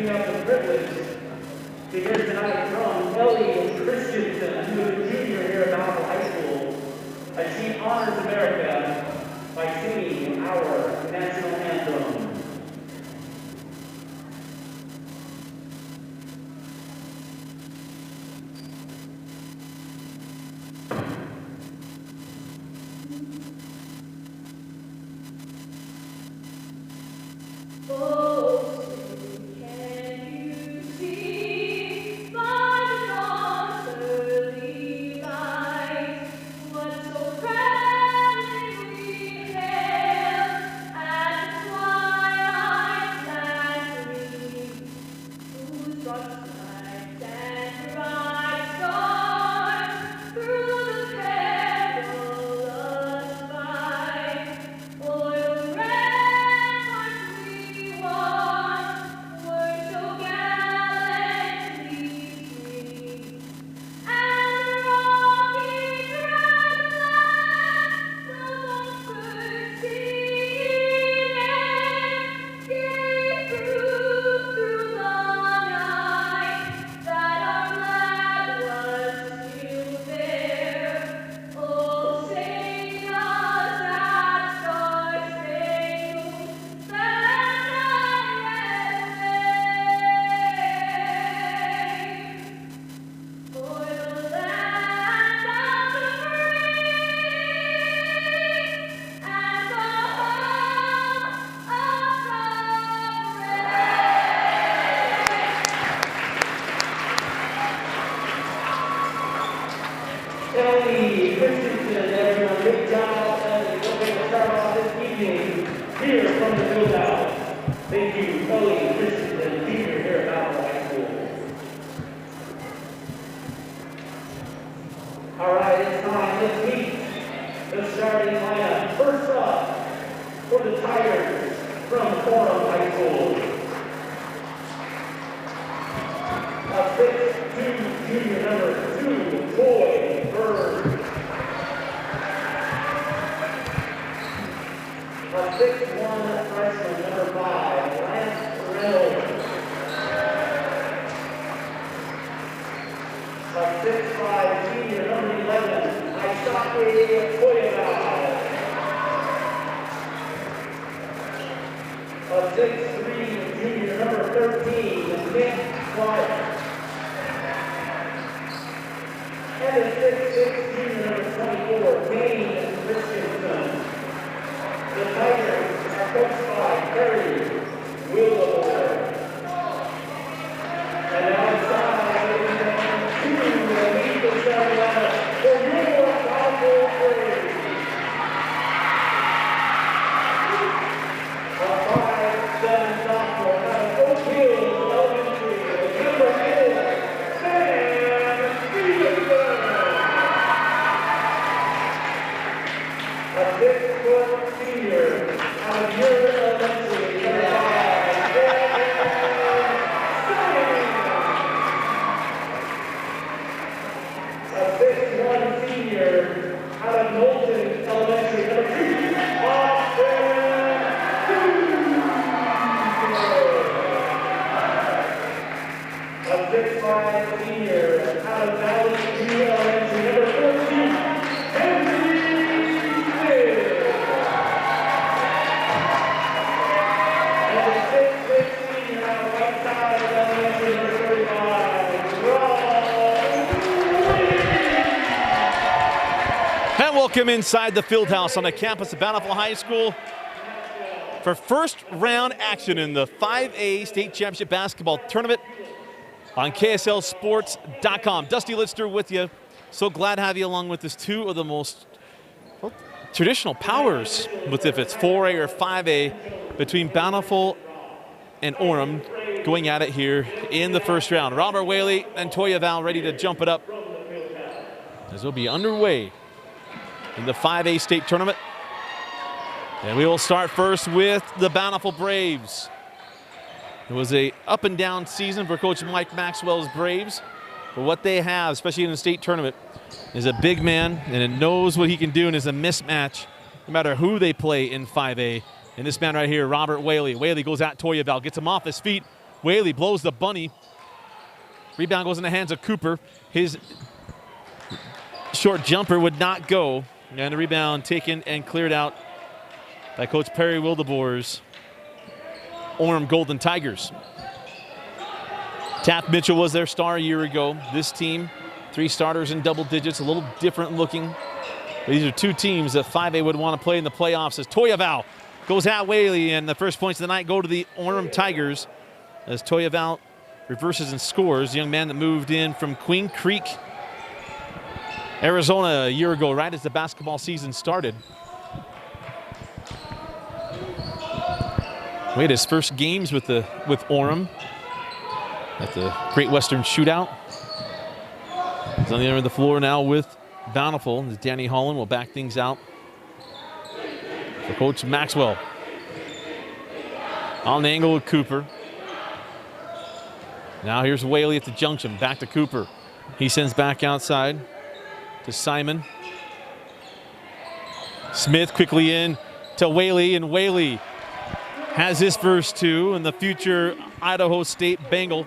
we have the privilege to hear tonight from Ellie Christensen, who is a junior here at Bountiful High School, as she honors America by singing our national anthem. Ellie Christensen, everyone, big job, and we're going to start off this evening here from the field house. Thank you, Ellie Christensen, junior here at Bountiful High School. All right, it's time. Let's meet the starting lineup. First up, for the Tigers from Orem High School. A 6'2" junior, number 2, Boy Bird. A 6'1" freshman, number 5, Lance Reynolds. A 6'5" senior, number 11, Aishake Koyaba. A 6'3" junior, number 13, Nick Clark. And a 6'6" junior, number 24, Dane Christensen. The Tigers are coached by Terry Willamore. And now it's time to meet the starting lineup for your Bountiful Braves. A 5'7" sophomore out of Oak Hills Elementary, number 4, Sam Stevenson. A 6' senior out of your elementary, number 5, a 6'1" senior out of Knowlton Elementary, number 2, Austin. A 6'5" senior out of Valley View Elementary, number 14, Henry Smith. And a 6'6" senior out of Whiteside Elementary, number 35, And welcome inside the field house on the campus of Bountiful High School for first round action in the 5A State Championship Basketball Tournament on KSLSports.com. Dusty Litster with you. So glad to have you along with us. Two of the most traditional powers, with if it's 4A or 5A, between Bountiful and Orem going at it here in the first round. Robert Whaley and Toya Val ready to jump it up as we'll be underway in the 5A state tournament. And we will start first with the Bountiful Braves. It was a up and down season for Coach Mike Maxwell's Braves. But what they have, especially in the state tournament, is a big man, and it knows what he can do, and is a mismatch no matter who they play in 5A. And this man right here, Robert Whaley. Whaley goes at Toya Val, gets him off his feet, Whaley blows the bunny. Rebound goes in the hands of Cooper. His short jumper would not go. And the rebound taken and cleared out by Coach Perry Wildeboer's Orem Golden Tigers. Taft Mitchell was their star a year ago. This team, 3 starters in double digits, a little different looking. These are 2 teams that 5A would want to play in the playoffs as Toyaval goes at Whaley, and the first points of the night go to the Orem Tigers as Toyaval reverses and scores. The young man that moved in from Queen Creek, Arizona a year ago, right as the basketball season started. We had his first games with Orem at the Great Western Shootout. He's on the end of the floor now with Bountiful. As Danny Holland will back things out for Coach Maxwell. On the angle with Cooper. Now here's Whaley at the junction. Back to Cooper. He sends back outside to Simon. Smith quickly in to Whaley, and Whaley has his first 2, and the future Idaho State Bengal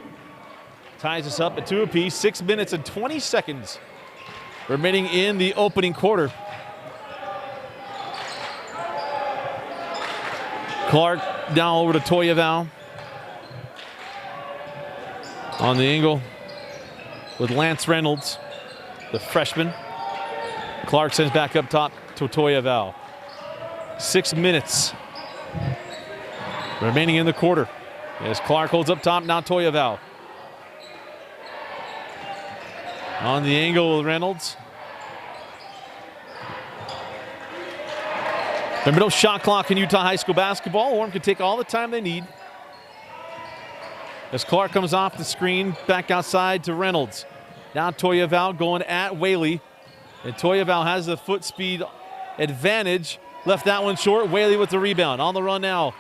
ties us up at 2 apiece. 6 minutes and 20 seconds remaining in the opening quarter. Clark down over to Toyaval. On the angle with Lance Reynolds, the freshman. Clark sends back up top to Toyaval. 6 minutes remaining in the quarter. As Clark holds up top, now Toyaval. On the angle with Reynolds. Remember, no shot clock in Utah high school basketball. Orem can take all the time they need. As Clark comes off the screen, back outside to Reynolds. Now Toyaval going at Whaley. And Toyaval has the foot speed advantage. Left that one short. Whaley with the rebound. On the run now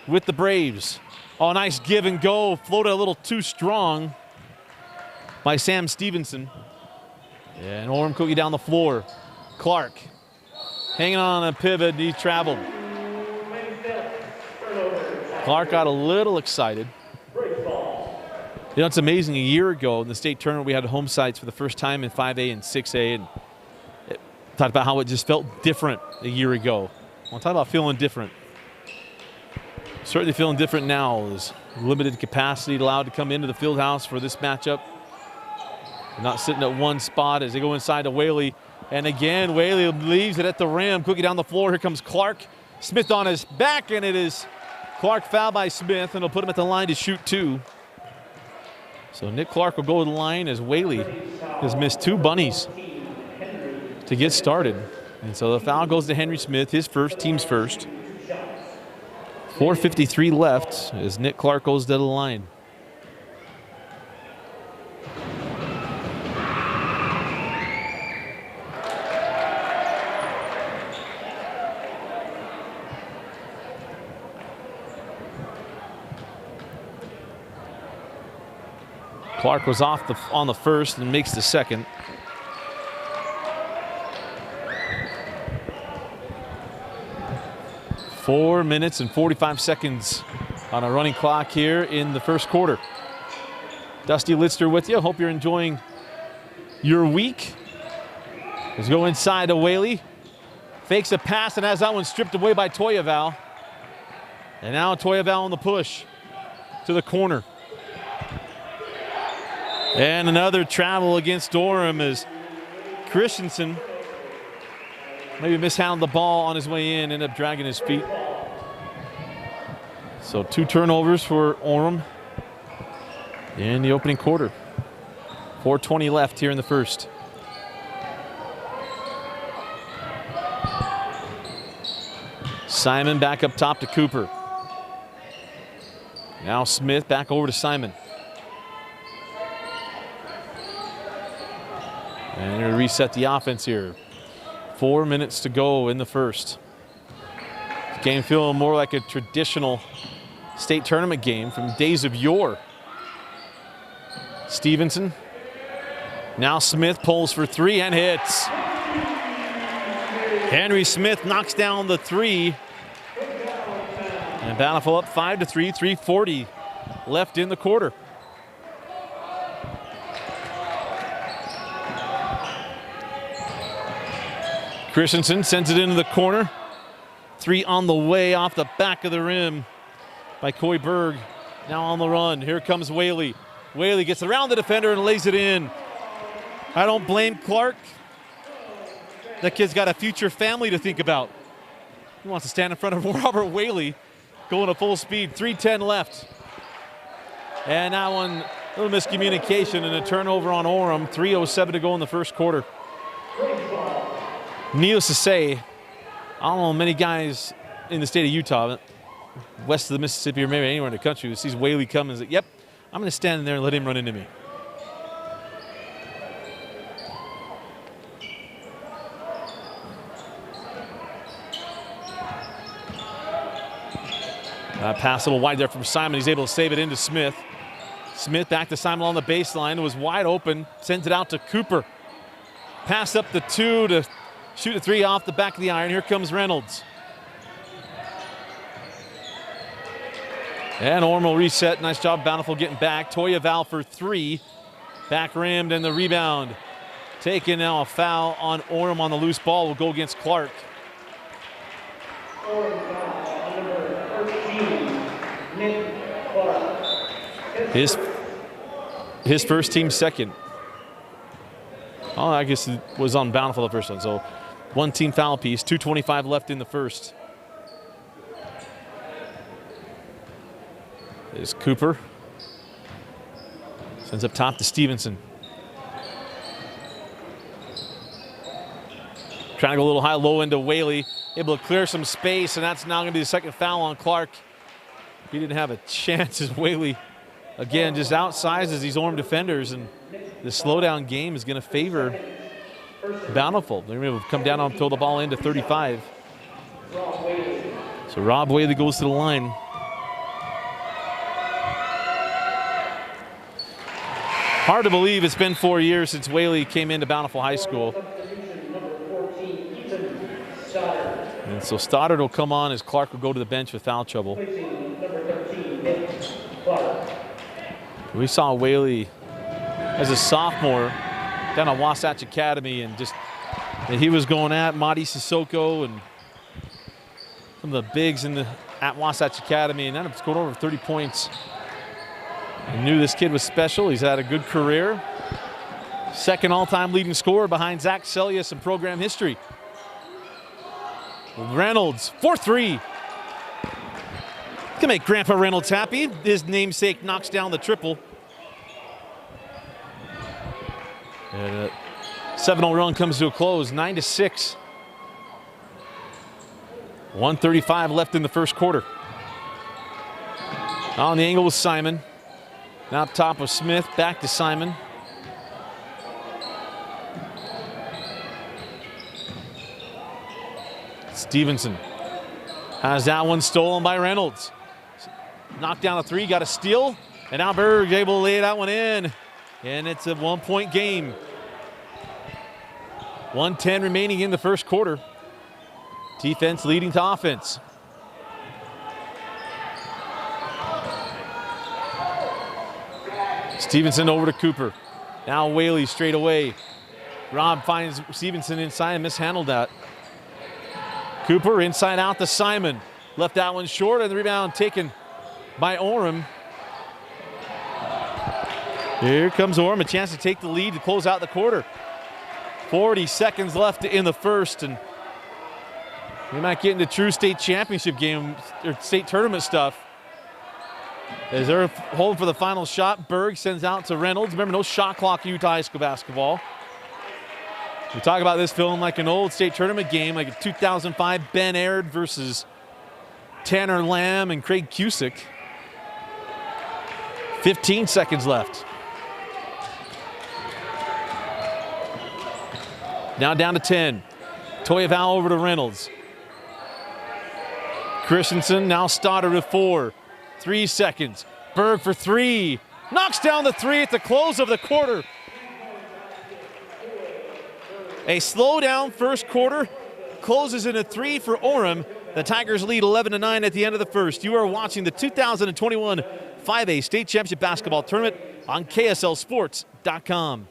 with the Braves. Oh, nice give and go. Floated a little too strong by Sam Stevenson. And Orem cookie down the floor. Clark hanging on a pivot. He traveled. Clark got a little excited. You know, it's amazing. A year ago in the state tournament, we had home sites for the first time in 5A and 6A, and talked about how it just felt different a year ago. I'll talk about feeling different. Certainly feeling different now. There's limited capacity allowed to come into the field house for this matchup. They're not sitting at one spot as they go inside to Whaley. And again, Whaley leaves it at the rim. Cookie down the floor. Here comes Clark. Smith on his back, and it is Clark fouled by Smith, and he'll put him at the line to shoot 2. So Nick Clark will go to the line as Whaley has missed 2 bunnies to get started. And so the foul goes to Henry Smith, his first, team's first. 4:53 left as Nick Clark goes to the line. Clark was off on the first and makes the second. Four minutes and 45 seconds on a running clock here in the first quarter. Dusty Litster with you. Hope you're enjoying your week. Let's go inside to Whaley. Fakes a pass and has that one stripped away by Toyaval. And now Toyaval on the push to the corner. And another travel against Orem as Christensen maybe mishandled the ball on his way in, ended up dragging his feet. So 2 turnovers for Orem in the opening quarter. 4:20 left here in the first. Simon back up top to Cooper. Now Smith back over to Simon. And going to reset the offense here. 4 minutes to go in the first. Game feeling more like a traditional state tournament game from days of yore. Stevenson. Now Smith pulls for 3 and hits. Henry Smith knocks down the 3. And Bountiful up 5-3, 3:40 left in the quarter. Christensen sends it into the corner. 3 on the way off the back of the rim by Coy Berg. Now on the run. Here comes Whaley. Whaley gets around the defender and lays it in. I don't blame Clark. That kid's got a future family to think about. He wants to stand in front of Robert Whaley going at full speed. 3:10 left. And that one, a little miscommunication and a turnover on Orem. 3:07 to go in the first quarter. Needless to say, I don't know many guys in the state of Utah, west of the Mississippi or maybe anywhere in the country, who sees Whaley come and says, yep, I'm going to stand in there and let him run into me. Pass a little wide there from Simon. He's able to save it into Smith. Smith back to Simon on the baseline. It was wide open. Sends it out to Cooper. Pass up the 2 to shoot a 3 off the back of the iron. Here comes Reynolds. And Orem will reset. Nice job, Bountiful getting back. Toya Val for 3. Back rimmed and the rebound. Taking now a foul on Orem on the loose ball. Will go against Clark. His first, team second. Oh, I guess it was on Bountiful the first one. So 1 team foul piece, 2:25 left in the first. There's Cooper. Sends up top to Stevenson. Trying to go a little high-low into Whaley. Able to clear some space, and that's now going to be the second foul on Clark. He didn't have a chance as Whaley, again, just outsizes these Orem defenders, and the slowdown game is going to favor Bountiful. They're going to come down and throw the ball into 35. So Rob Whaley goes to the line. Hard to believe it's been 4 years since Whaley came into Bountiful High School. And so Stoddard will come on as Clark will go to the bench with foul trouble. We saw Whaley as a sophomore down at Wasatch Academy, and he was going at Madi Sissoko and some of the bigs at Wasatch Academy, and ended up scoring over 30 points. I knew this kid was special. He's had a good career. Second all-time leading scorer behind Zach Celius in program history. Reynolds, 4-3. Can make Grandpa Reynolds happy. His namesake knocks down the triple. And a 7-0 run comes to a close, 9-6. 1:35 left in the first quarter. On the angle with Simon. Now up top of Smith, back to Simon. Stevenson has that one stolen by Reynolds. Knocked down a 3, got a steal, and now Berg able to lay that one in. And it's a 1-point game. 1:10 remaining in the first quarter. Defense leading to offense. Stevenson over to Cooper. Now Whaley straight away. Rob finds Stevenson inside and mishandled that. Cooper inside out to Simon. Left that one short, and the rebound taken by Orem. Here comes Orem, a chance to take the lead to close out the quarter. 40 seconds left in the first, and we might get into true state championship game or state tournament stuff. As they're holding for the final shot, Berg sends out to Reynolds. Remember, no shot clock in Utah High School basketball. We talk about this feeling like an old state tournament game, like a 2005 Ben Aird versus Tanner Lamb and Craig Cusick. 15 seconds left. Now down to 10. Toyeval over to Reynolds. Christensen, now Stoddard with 4. 3 seconds. Berg for 3. Knocks down the 3 at the close of the quarter. A slow down first quarter. Closes in a 3 for Orem. The Tigers lead 11-9 at the end of the first. You are watching the 2021 5A State Championship Basketball Tournament on KSLSports.com.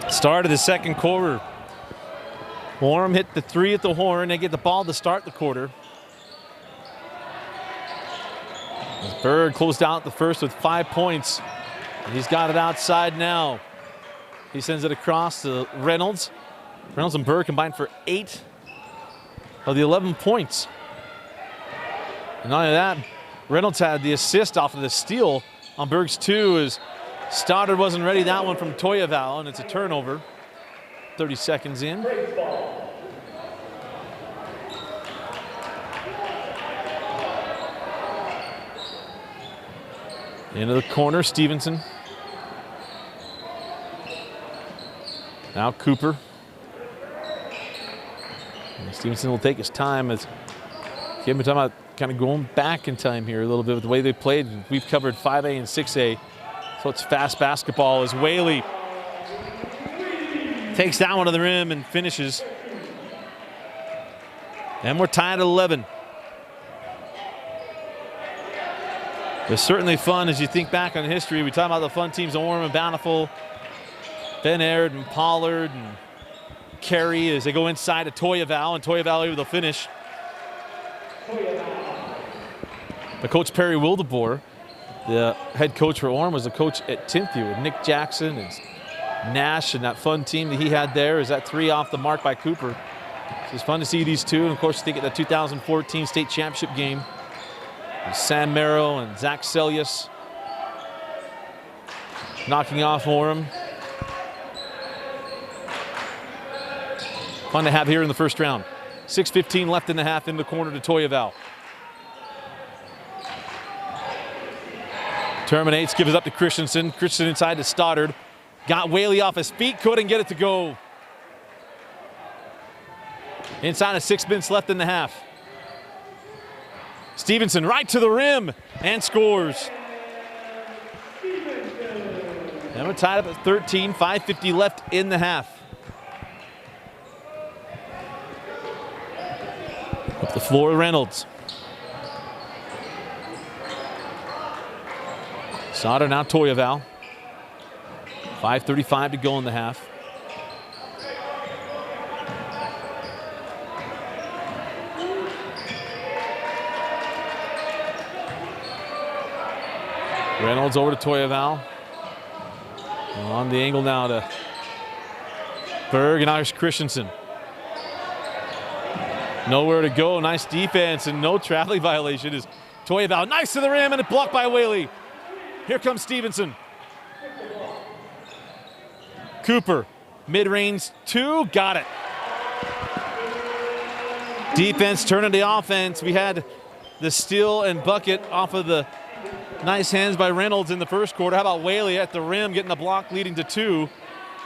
Start of the second quarter. Orem hit the three at the horn. They get the ball to start the quarter. As Berg closed out the first with 5 points. He's got it outside now. He sends it across to Reynolds. Reynolds and Berg combined for 8 of the 11 points. And not only that, Reynolds had the assist off of the steal on Berg's 2 as Stoddard wasn't ready. That one from Toyaval, and it's a turnover. 30 seconds in. Into the corner, Stevenson. Now Cooper. And Stevenson will take his time as Kim talking about kind of going back in time here a little bit with the way they played. We've covered 5A and 6A. So it's fast basketball as Whaley takes that one to the rim and finishes. And we're tied at 11. It's certainly fun as you think back on history. We talk about the fun teams, Orem and Bountiful, Ben Aird and Pollard and Carey as they go inside to Toyaval, and Toyaval able to finish. But Coach Perry Wildeboer, the head coach for Orem, was the coach at Tinthia with Nick Jackson and Nash and that fun team that he had there. Is that 3 off the mark by Cooper. So it's fun to see these two. And of course, think at the 2014 state championship game with Sam Merrill and Zach Celius knocking off Orem. Fun to have here in the first round. 6:15 left in the half, in the corner to Toyaval. Terminates, gives it up to Christensen. Christensen inside to Stoddard. Got Whaley off his feet, couldn't get it to go. Inside of 6 minutes left in the half. Stevenson right to the rim and scores. And we're tied up at 13, 5:50 left in the half. Up the floor, Reynolds. Stoddard now Toyaval. 5:35 to go in the half. Reynolds over to Toyaval. On the angle now to Berg, and Irish Christensen. Nowhere to go, nice defense and no traveling violation is Toyaval. Nice to the rim and it blocked by Whaley. Here comes Stevenson. Cooper, mid-range 2, got it. Defense turning the offense. We had the steal and bucket off of the nice hands by Reynolds in the first quarter. How about Whaley at the rim getting the block leading to 2.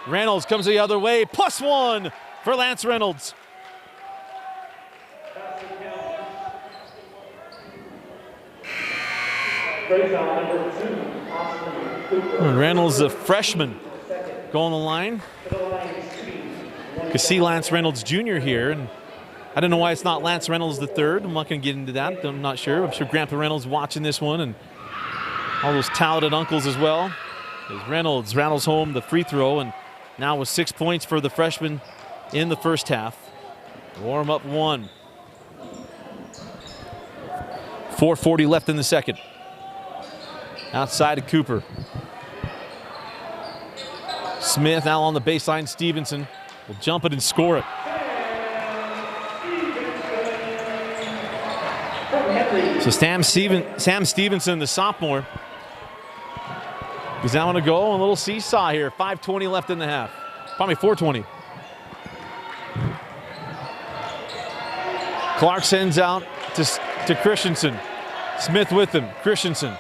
Reynolds comes the other way, +1 for Lance Reynolds. Reynolds, a freshman, going the line. You can see Lance Reynolds Jr. here, and I don't know why it's not Lance Reynolds III. I'm not going to get into that. I'm not sure. I'm sure Grandpa Reynolds watching this one and all those talented uncles as well. As Reynolds rattles home the free throw, and now with 6 points for the freshman in the first half. Orem up 1. 4:40 left in the second. Outside of Cooper. Smith out on the baseline. Stevenson will jump it and score it. So Sam Stevenson, the sophomore, is now going to go on a little seesaw here. 5:20 left in the half. Probably 4:20. Clark sends out to Christensen. Smith with him. Christensen.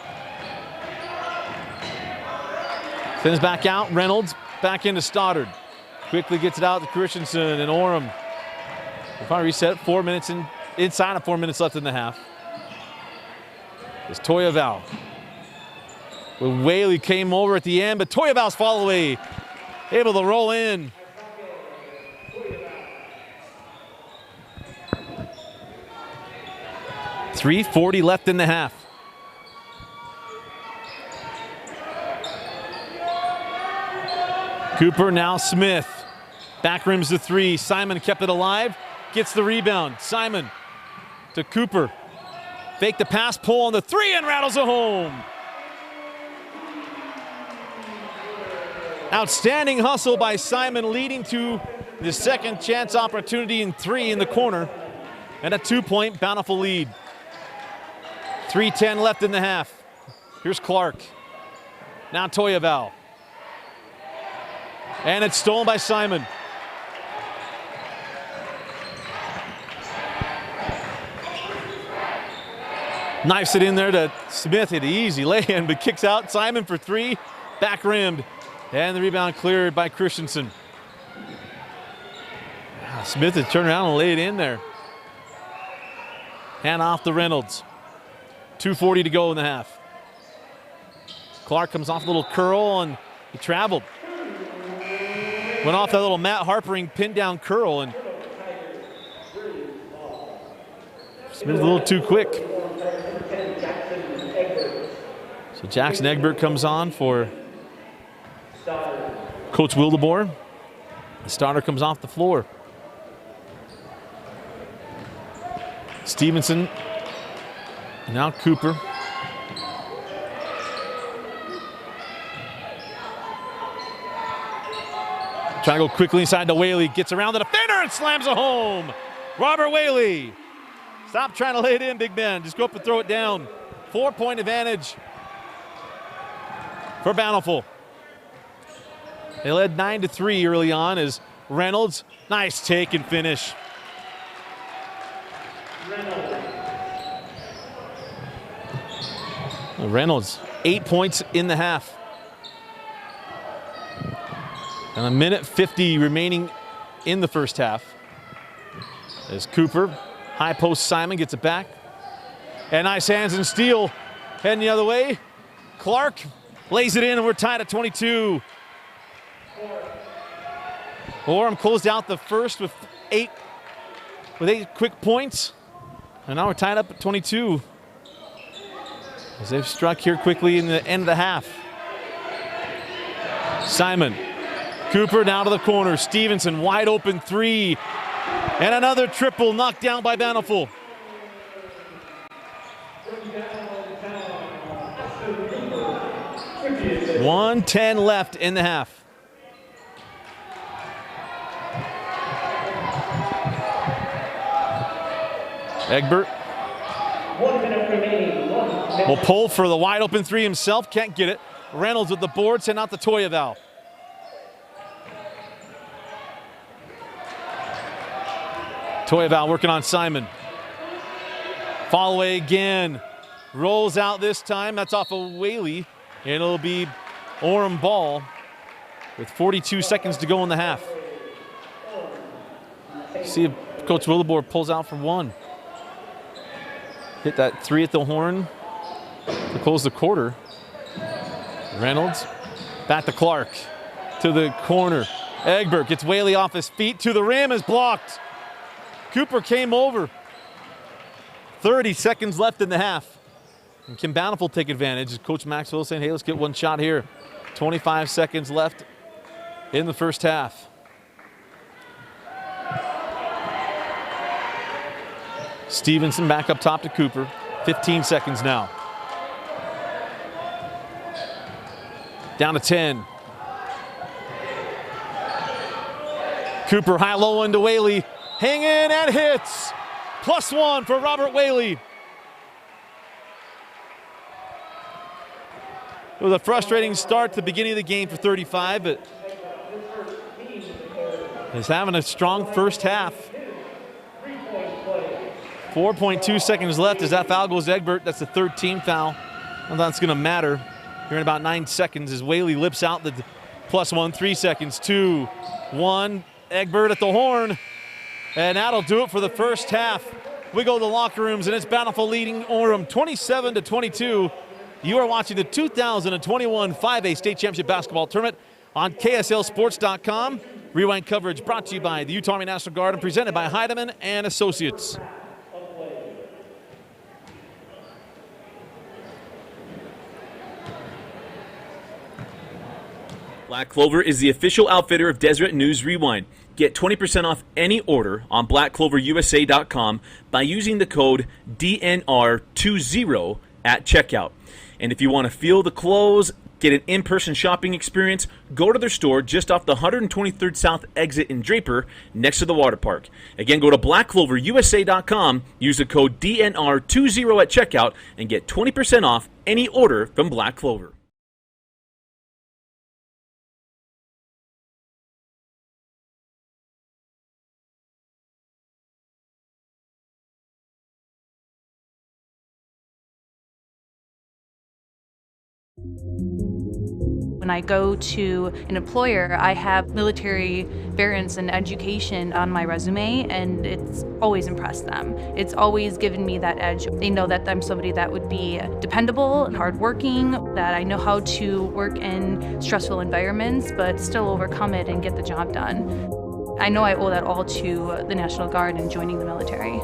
Sends back out. Reynolds back into Stoddard. Quickly gets it out to Christensen and Orem. We'll probably reset. 4 minutes inside of 4 minutes left in the half. It's Toyaval. Well, Whaley came over at the end, but Toyaval's fall away. Able to roll in. .340 left in the half. Cooper, now Smith. Back rims the 3. Simon kept it alive. Gets the rebound. Simon to Cooper. Fake the pass, pull on the 3, and rattles it home. Outstanding hustle by Simon, leading to the second chance opportunity in 3 in the corner, and a 2-point Bountiful lead. 3:10 left in the half. Here's Clark. Now Toyaval. And it's stolen by Simon. Knifes it in there to Smith. An easy lay-in, but kicks out. Simon for 3. Back rimmed. And the rebound cleared by Christensen. Smith has turned around and laid it in there. Hand off to Reynolds. 2:40 to go in the half. Clark comes off a little curl, and he traveled. Went off that little Matt Harpering pin down curl, and Smith a little too quick. So Jackson Egbert comes on for Coach Wildeboer. The starter comes off the floor. Stevenson, and now Cooper. Trying to go quickly inside to Whaley. Gets around the defender and slams it home. Robert Whaley. Stop trying to lay it in, Big Ben. Just go up and throw it down. 4-point advantage for Bountiful. They led 9-3 early on as Reynolds, nice take and finish. Reynolds, 8 points in the half. And a minute 50 remaining in the first half. As Cooper, high post Simon gets it back. And nice hands and steal. Heading the other way. Clark lays it in, and we're tied at 22. Orem closed out the first with eight quick points. And now we're tied up at 22. As they've struck here quickly in the end of the half. Simon. Cooper down to the corner. Stevenson, wide open 3. And another triple knocked down by Bountiful. .110 left in the half. Egbert 1 minute remaining. will pull for the wide open 3 himself. Can't get it. Reynolds with the board. Send out the Toyaval. Toyaval working on Simon. Fall away again. Rolls out this time. That's off of Whaley. And it'll be Orem ball with 42 seconds to go in the half. See if Coach Wildeboer pulls out for 1. Hit that 3 at the horn to close the quarter. Reynolds back to Clark to the corner. Egbert gets Whaley off his feet to the rim, is blocked. Cooper came over. 30 seconds left in the half. And can Bountiful take advantage? Is Coach Maxwell saying, hey, let's get one shot here. 25 seconds left in the first half. Stevenson back up top to Cooper. 15 seconds now. Down to 10. Cooper high-low into Whaley. Hanging and hits. +1 for Robert Whaley. It was a frustrating start to the beginning of the game for 35, but is having a strong first half. 4.2 seconds left as that foul goes Egbert. That's the third team foul. And that's going to matter here in about 9 seconds as Whaley lips out the +1. 3 seconds. 2, 1. Egbert at the horn. And that'll do it for the first half. We go to the locker rooms, and it's Bountiful leading Orem 27-22. You are watching the 2021 5A State Championship Basketball Tournament on KSLSports.com. Rewind coverage brought to you by the Utah Army National Guard and presented by Heidemann and Associates. Black Clover is the official outfitter of Deseret News Rewind. Get 20% off any order on blackcloverusa.com by using the code DNR20 at checkout. And if you want to feel the clothes, get an in-person shopping experience, go to their store just off the 123rd South exit in Draper next to the water park. Again, go to blackcloverusa.com, use the code DNR20 at checkout, and get 20% off any order from Black Clover. When I go to an employer, I have military veterans and education on my resume, and it's always impressed them. It's always given me that edge. They know that I'm somebody that would be dependable and hardworking, that I know how to work in stressful environments, but still overcome it and get the job done. I know I owe that all to the National Guard and joining the military.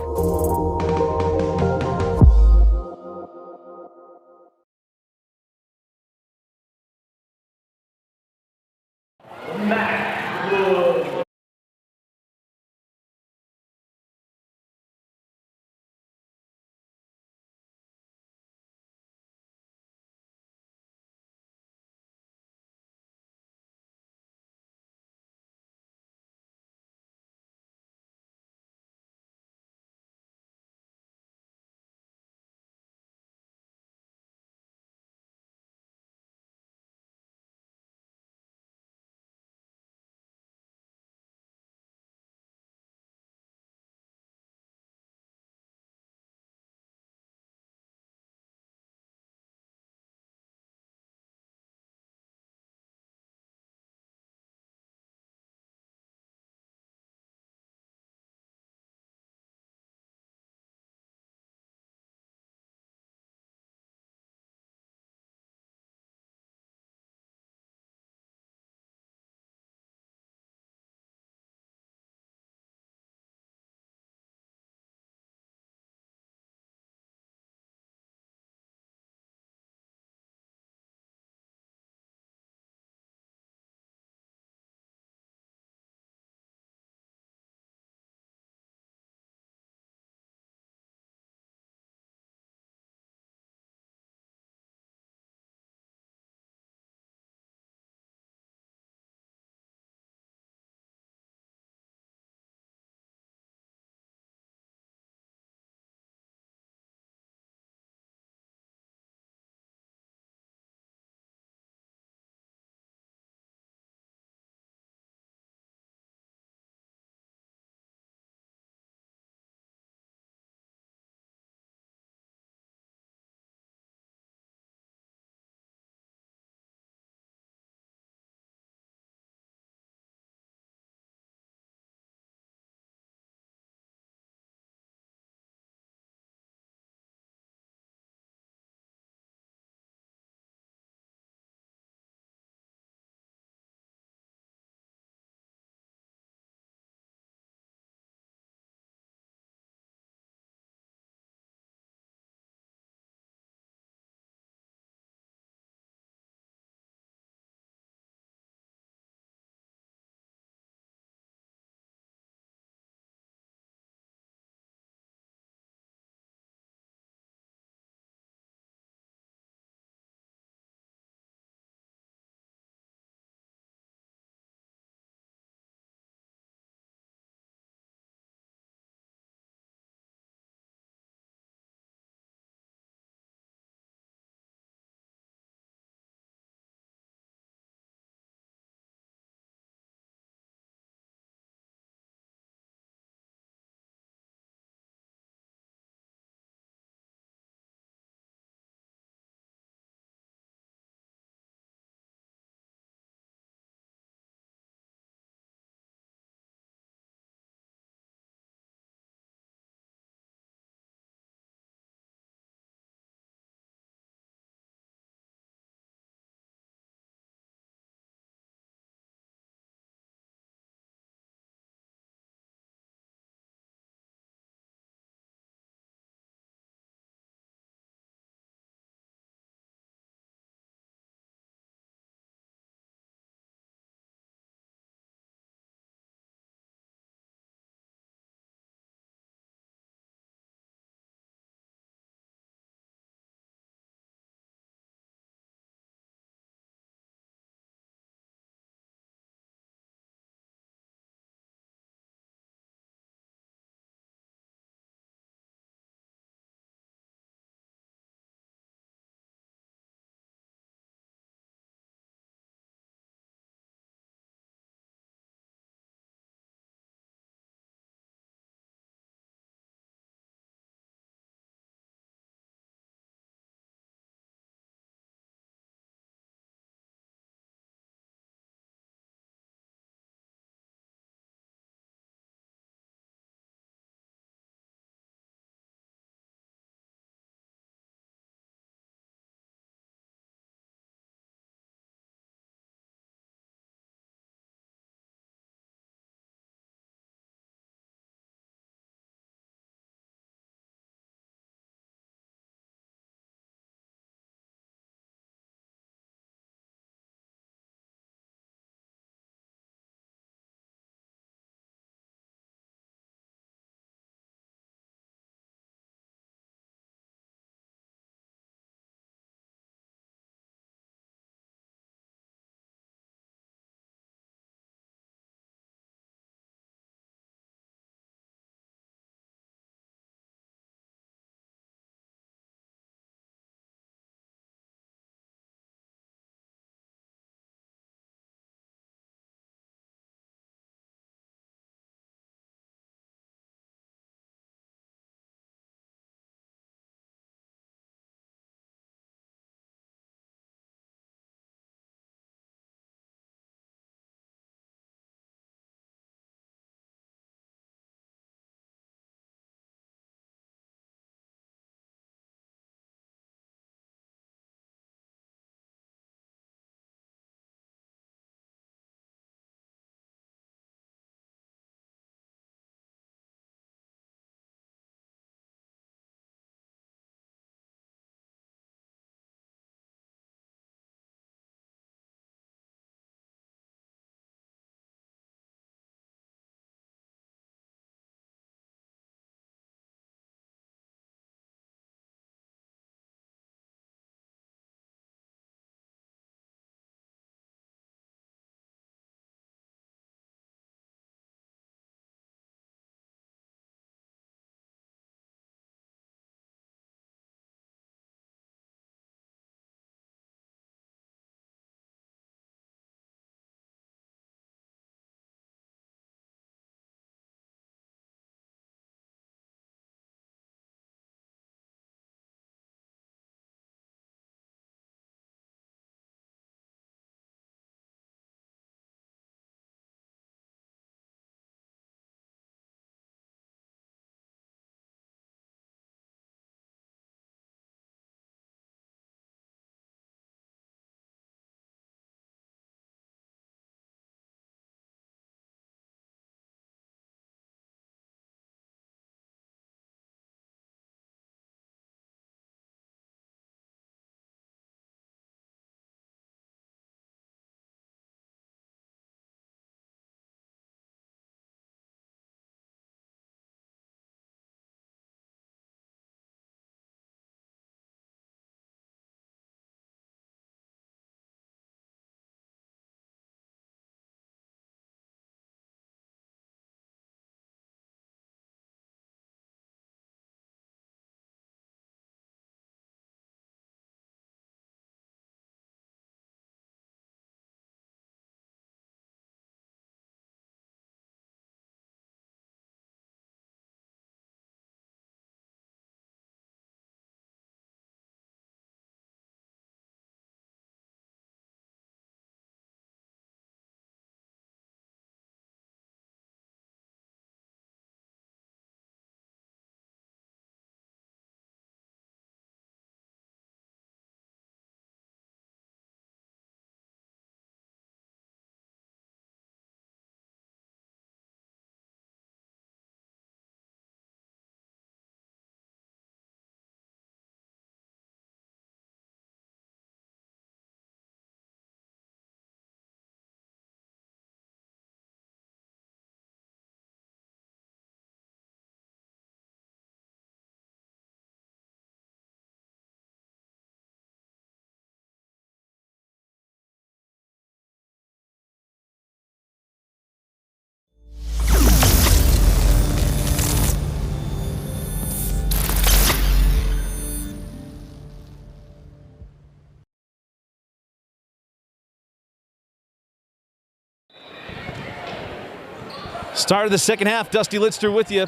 Start of the second half, Dusty Litster with you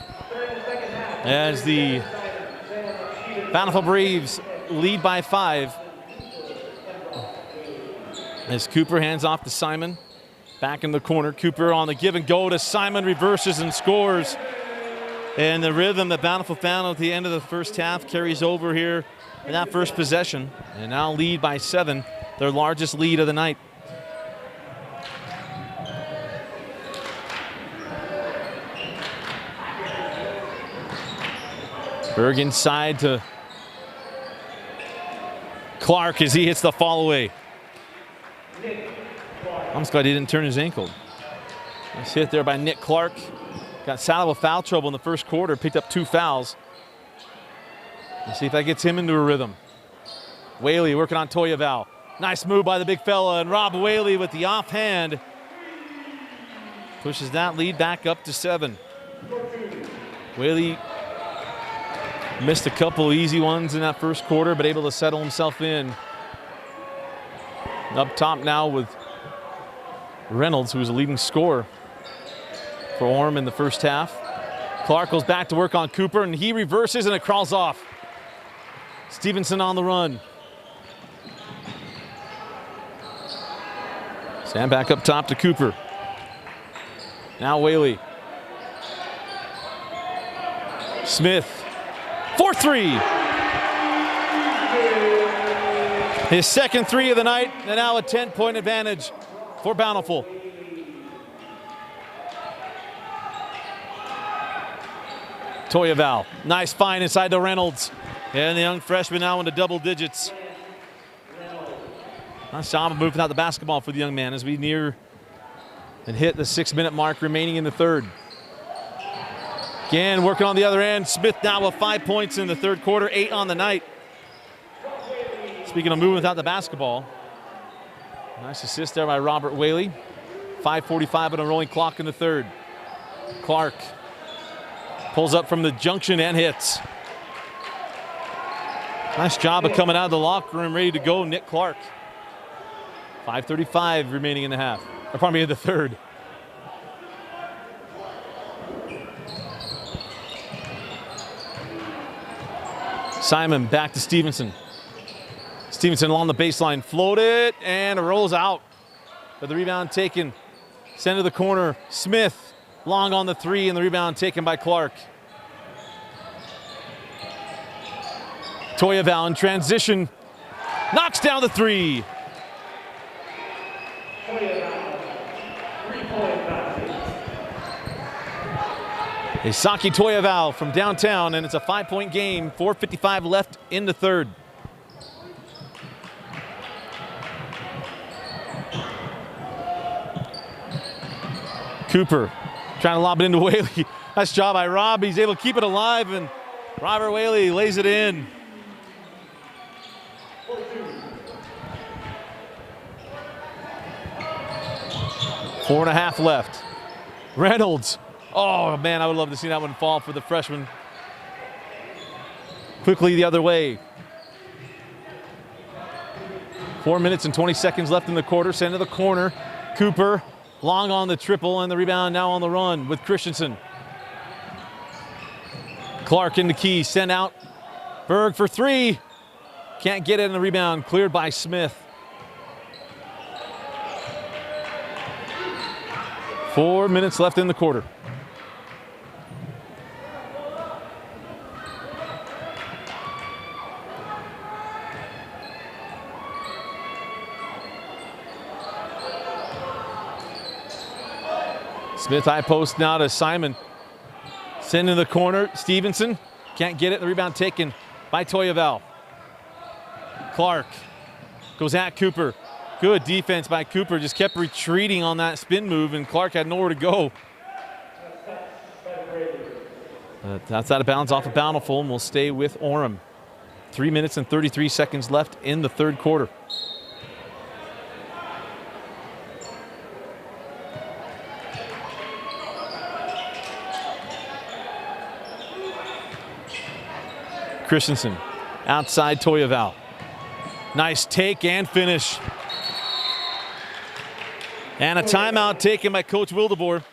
as the Bountiful Braves lead by 5. As Cooper hands off to Simon. Back in the corner, Cooper on the give and go to Simon, reverses and scores. And the rhythm that Bountiful found at the end of the first half carries over here in that first possession. And now lead by 7, their largest lead of the night. Berg inside to Clark as he hits the fall away. I'm just glad he didn't turn his ankle. Nice hit there by Nick Clark. Got saddled with foul trouble in the first quarter, picked up 2 fouls. Let's see if that gets him into a rhythm. Whaley working on Toyaval. Nice move by the big fella, and Rob Whaley with the offhand pushes that lead back up to 7. Whaley missed a couple easy ones in that first quarter, but able to settle himself in. Up top now with Reynolds, who was a leading scorer for Orem in the first half. Clark goes back to work on Cooper, and he reverses, and it crawls off. Stevenson on the run. Stand back up top to Cooper. Now Whaley. Smith. 4-3. His second 3 of the night, and now a 10-point advantage for Bountiful. Toyaval, nice find inside to Reynolds. And the young freshman now into double digits. Nice job of moving out the basketball for the young man as we near and hit the 6-minute mark remaining in the third. Again, working on the other end. Smith now with 5 points in the third quarter, 8 on the night. Speaking of moving without the basketball, nice assist there by Robert Whaley. 5:45 on a rolling clock in the third. Clark pulls up from the junction and hits. Nice job of coming out of the locker room ready to go, Nick Clark. 5:35 remaining in the half. Or pardon me, in the third. Simon back to Stevenson. Stevenson along the baseline, floated and rolls out. But the rebound taken, sent to the corner. Smith long on the 3, and the rebound taken by Clark. Toyaval in transition, knocks down the 3. Isaki Toyaval from downtown, and it's a 5-point game. 4:55 left in the third. Cooper trying to lob it into Whaley. Nice job by Rob. He's able to keep it alive, and Robert Whaley lays it in. Four and a half left. Reynolds. Oh, man, I would love to see that one fall for the freshman. Quickly the other way. 4 minutes and 20 seconds left in the quarter. Send to the corner. Cooper long on the triple, and the rebound now on the run with Christensen. Clark in the key. Send out. Berg for 3. Can't get it in the rebound. Cleared by Smith. 4 minutes left in the quarter. Smith high post now to Simon. Send in the corner. Stevenson can't get it. The rebound taken by Toyaval. Clark goes at Cooper. Good defense by Cooper. Just kept retreating on that spin move, and Clark had nowhere to go. That's out of bounds off of Bountiful, and will stay with Orem. 3 minutes and 33 seconds left in the third quarter. Christensen outside Toyaval. Nice take and finish. And a timeout taken by Coach Wildeboer.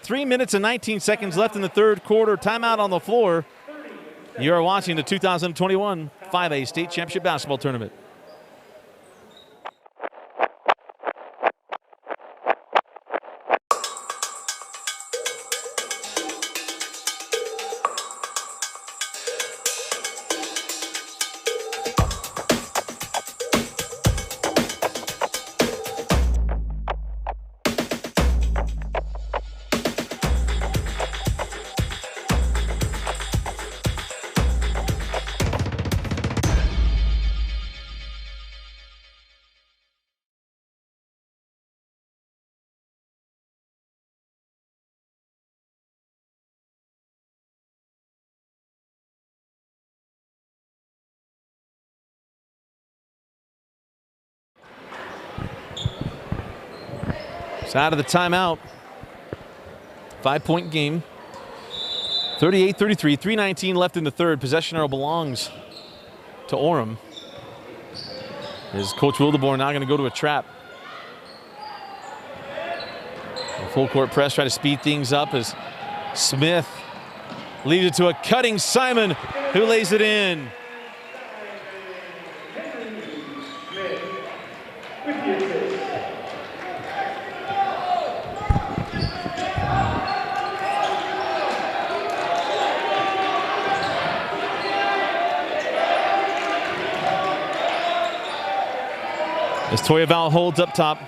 3 minutes and 19 seconds left in the third quarter. Timeout on the floor. You are watching the 2021 5A State Championship Basketball Tournament. Out of the timeout. 5-point game. 38-33, 3:19 left in the third. Possession arrow belongs to Orem. Is Coach Wildeborn now going to go to a trap? A full court press, try to speed things up as Smith leaves it to a cutting Simon, who lays it in. As Toyaval holds up top.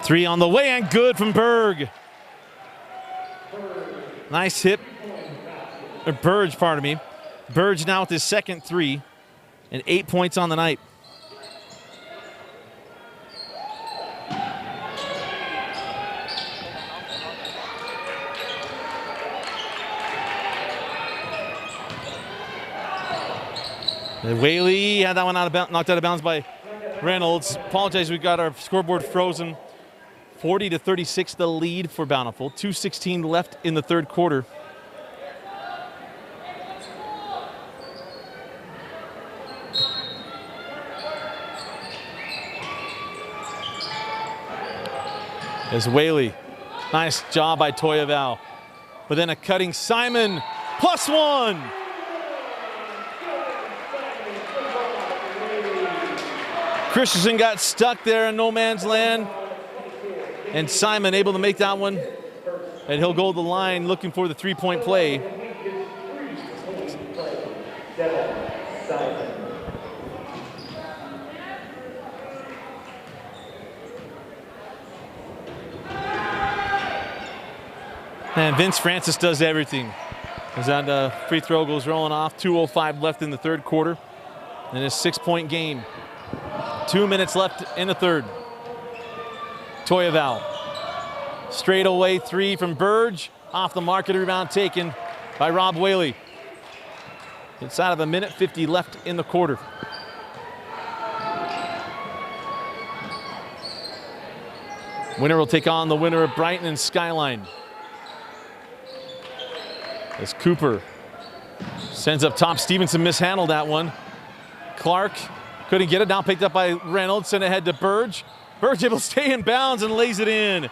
3 on the way and good from Berg. Nice hit. Or Burge, pardon me. Burge now with his second 3 and 8 points on the night. Whaley had that one knocked out of bounds by Reynolds. Apologize, we got our scoreboard frozen. 40-36 the lead for Bountiful. 2:16 left in the third quarter. As Whaley, nice job by Toyaval. But then a cutting Simon, +1. Christensen got stuck there in no man's land. And Simon able to make that one. And he'll go to the line looking for the 3-point play. And Vince Francis does everything. As that free throw goes rolling off. 2:05 left in the third quarter. And a 6-point game. 2 minutes left in the third. Toyaval. Straight away 3 from Burge. Off the mark, and a rebound taken by Rob Whaley. Inside of 1:50 left in the quarter. Winner will take on the winner of Brighton and Skyline. As Cooper sends up top, Stevenson mishandled that one. Clark couldn't get it, now picked up by Reynolds, sent ahead to Burge. Burge able to stay in bounds and lays it in.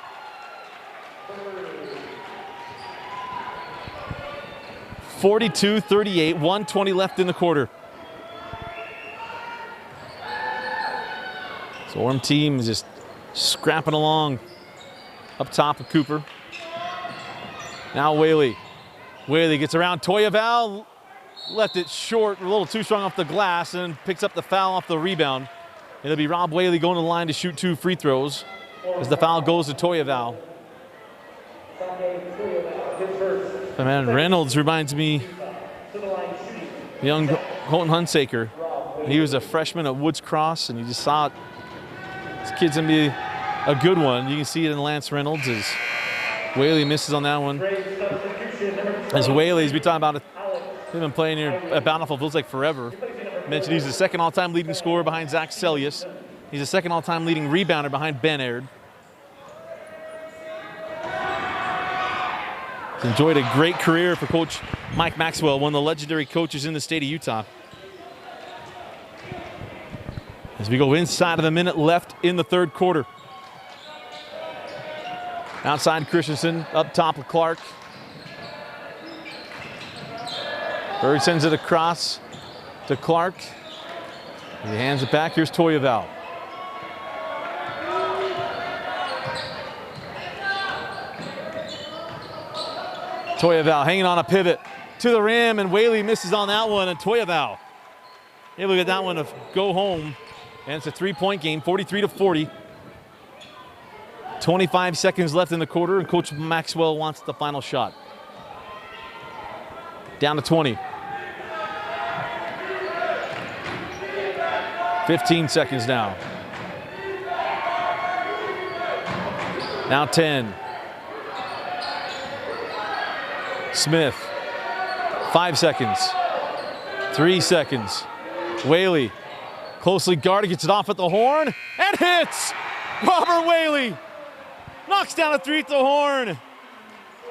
(42-38), 1:20 left in the quarter. So Orem team is just scrapping along up top of Cooper. Now Whaley. Whaley gets around Toyaval, left it short, a little too strong off the glass, and picks up the foul off the rebound. It'll be Rob Whaley going to the line to shoot 2 free throws as the foul goes to Toyaval. Man, Reynolds reminds me of young Colton Hunsaker. He was a freshman at Woods Cross, and you just saw it. This kid's going to be a good one. You can see it in Lance Reynolds as Whaley misses on that one. As Whaley's, we talking about it. They've been playing here at Bountiful, feels like forever. Mentioned he's the second all-time leading scorer behind Zach Celius. He's the second all-time leading rebounder behind Ben Aird. He's enjoyed a great career for Coach Mike Maxwell, one of the legendary coaches in the state of Utah. As we go inside of a minute left in the third quarter. Outside Christensen, up top of Clark. Bird sends it across to Clark. He hands it back. Here's Toyaval. Toyaval hanging on a pivot to the rim, and Whaley misses on that one, and Toyaval able to get that one to go home. And it's a three-point game, 43-40. 25 seconds left in the quarter, and Coach Maxwell wants the final shot. Down to 20. 15 seconds now. Now 10. Smith. 5 seconds. 3 seconds. Whaley. Closely guarded, gets it off at the horn, and hits! Robert Whaley knocks down a three at the horn.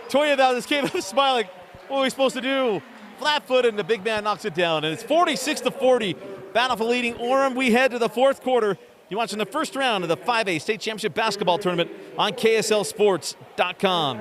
Toyaval just came up smiling. What are we supposed to do? Flat-footed, and the big man knocks it down. And it's 46-40. Bountiful leading Orem. We head to the fourth quarter. You're watching the first round of the 5A State Championship Basketball Tournament on KSLSports.com.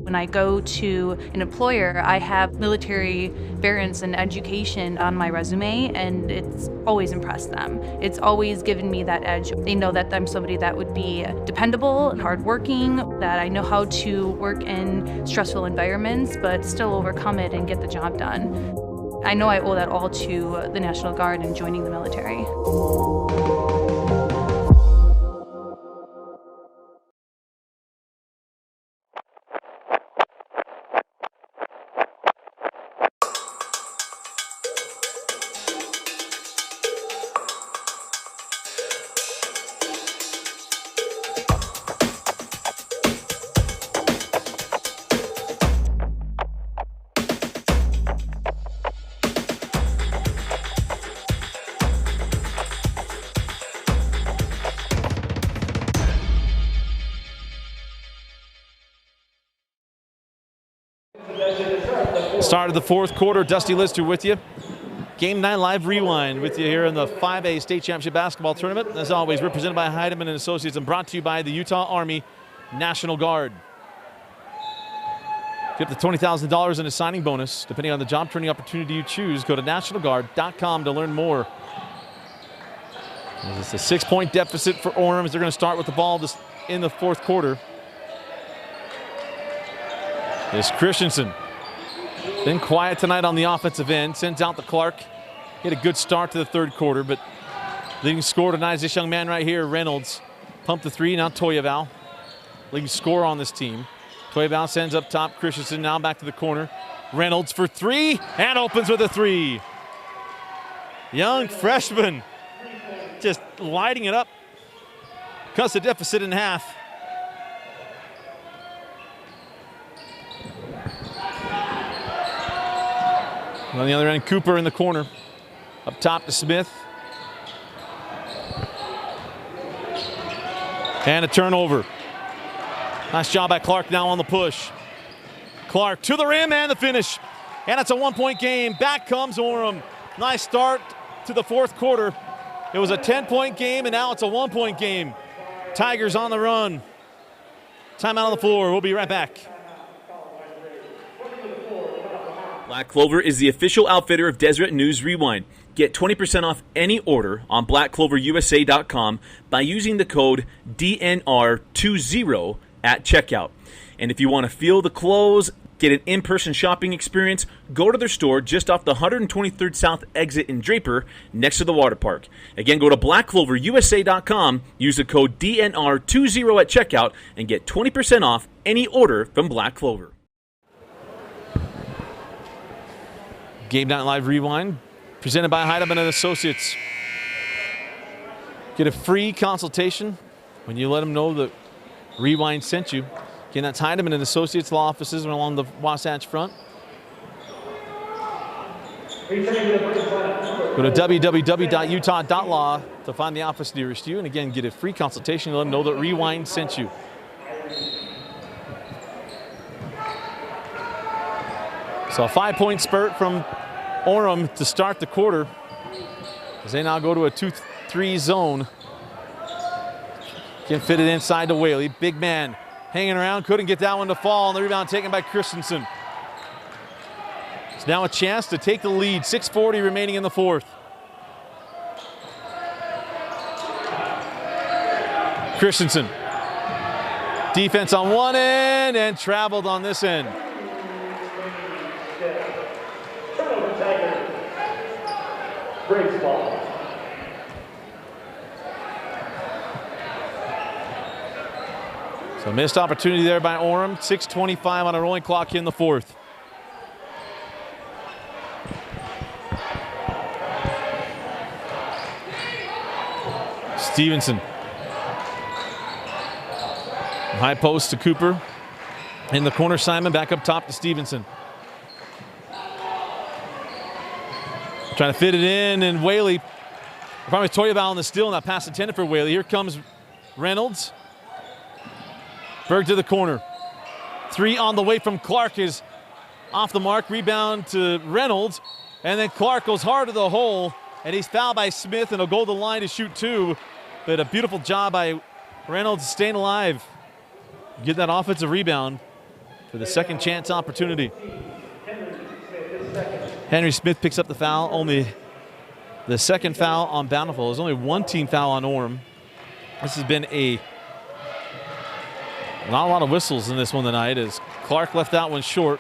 When I go to an employer, I have military variance and education on my resume, and it's always impressed them. It's always given me that edge. They know that I'm somebody that would be dependable and hardworking, that I know how to work in stressful environments, but still overcome it and get the job done. I know I owe that all to the National Guard and joining the military. Start of the fourth quarter, Dusty Lister with you. Game 9 live rewind with you here in the 5A State Championship Basketball Tournament. As always, represented by Heidemann & Associates and brought to you by the Utah Army National Guard. Get the $20,000 in a signing bonus, depending on the job training opportunity you choose. Go to nationalguard.com to learn more. It's a 6-point deficit for Orem as they're going to start with the ball in the fourth quarter. It's Christensen. Been quiet tonight on the offensive end. Sends out to Clark. He had a good start to the third quarter, but leading scorer tonight is this young man right here, Reynolds. Pumped the three, now Toyaval. Leading scorer on this team. Toyaval sends up top. Christensen now back to the corner. Reynolds for three, and opens with a three. Young freshman just lighting it up. Cuts the deficit in half. On the other end, Cooper in the corner. Up top to Smith. And a turnover. Nice job by Clark now on the push. Clark to the rim and the finish. And it's a 1-point game. Back comes Orem. Nice start to the fourth quarter. It was a 10-point game, and now it's a 1-point game. Tigers on the run. Timeout on the floor. We'll be right back. Black Clover is the official outfitter of Deseret News Rewind. Get 20% off any order on blackcloverusa.com by using the code DNR20 at checkout. And if you want to feel the clothes, get an in-person shopping experience, go to their store just off the 123rd South exit in Draper next to the water park. Again, go to blackcloverusa.com, use the code DNR20 at checkout, and get 20% off any order from Black Clover. Game Night Live Rewind, presented by Heidemann & Associates. Get a free consultation when you let them know that Rewind sent you. Again, that's Heidemann & Associates law offices along the Wasatch Front. Go to www.utah.law to find the office nearest you. And again, get a free consultation and let them know that Rewind sent you. So a 5-point spurt from Orem to start the quarter as they now go to a 2-3 zone. Can fit it inside to Whaley. Big man hanging around, couldn't get that one to fall, and the rebound taken by Christensen. It's now a chance to take the lead. 6:40 remaining in the fourth. Christensen. Defense on one end and traveled on this end. Breaks ball. So missed opportunity there by Orem. 6:25 on a rolling clock in the fourth. Stevenson. High post to Cooper. In the corner, Simon back up top to Stevenson. Trying to fit it in, and Whaley. Probably Toyeval on the steal, and that pass intended for Whaley. Here comes Reynolds. Berg to the corner. Three on the way from Clark is off the mark. Rebound to Reynolds. And then Clark goes hard to the hole, and he's fouled by Smith, and he'll go to the line to shoot two. But a beautiful job by Reynolds staying alive. Get that offensive rebound for the second chance opportunity. Henry Smith picks up the foul. Only the second foul on Bountiful. There's only one team foul on Orem. This has been not a lot of whistles in this one tonight as Clark left that one short.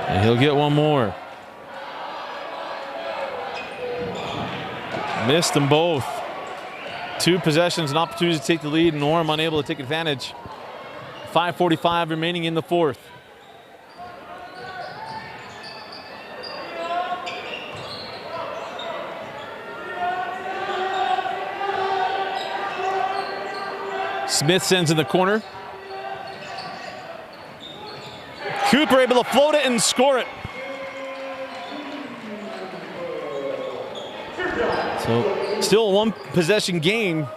And he'll get one more. Missed them both. Two possessions and opportunities to take the lead, and Orem unable to take advantage. 5:45 remaining in the fourth. Smith sends in the corner. Cooper able to float it and score it. So still a one possession game.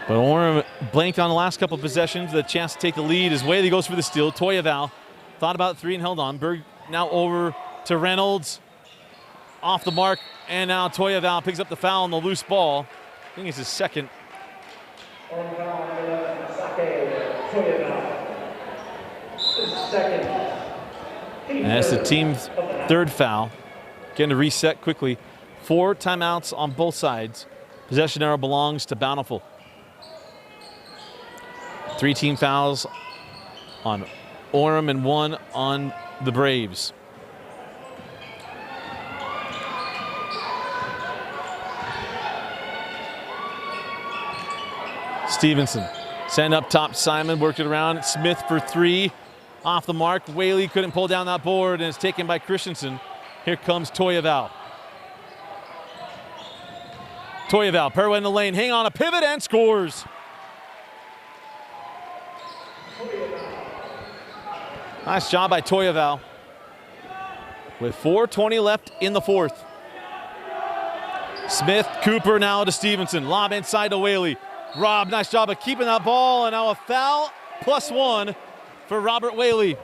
But Orem blanked on the last couple of possessions. The chance to take the lead as Whaley goes for the steal. Toyeval thought about three and held on. Berg now over to Reynolds. Off the mark. And now Toyeval picks up the foul on the loose ball. I think it's his second. And that's the team's third foul. Getting to reset quickly. 4 timeouts on both sides. Possession arrow belongs to Bountiful. 3 team fouls on Orem and 1 on the Braves. Stevenson. Send up top, Simon worked it around. Smith for 3. Off the mark. Whaley couldn't pull down that board, and it's taken by Christensen. Here comes Toyeval. Toyeval, Perwa in the lane, hang on a pivot and scores. Nice job by Toyeval. With 4:20 left in the fourth. Smith, Cooper now to Stevenson. Lob inside to Whaley. Rob, nice job of keeping that ball, and now a foul +1 for Robert Whaley.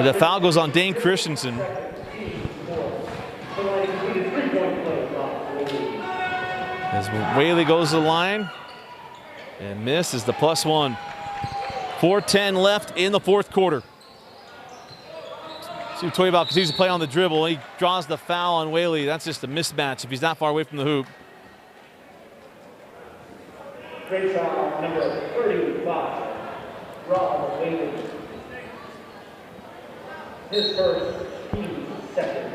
The foul goes on Dane Christensen. As Whaley goes to the line and misses the +1. 4:10 left in the fourth quarter. See Toyeval continues to play on the dribble. He draws the foul on Whaley. That's just a mismatch if he's that far away from the hoop. Great foul number 35, Rob Whaley. His first, team second.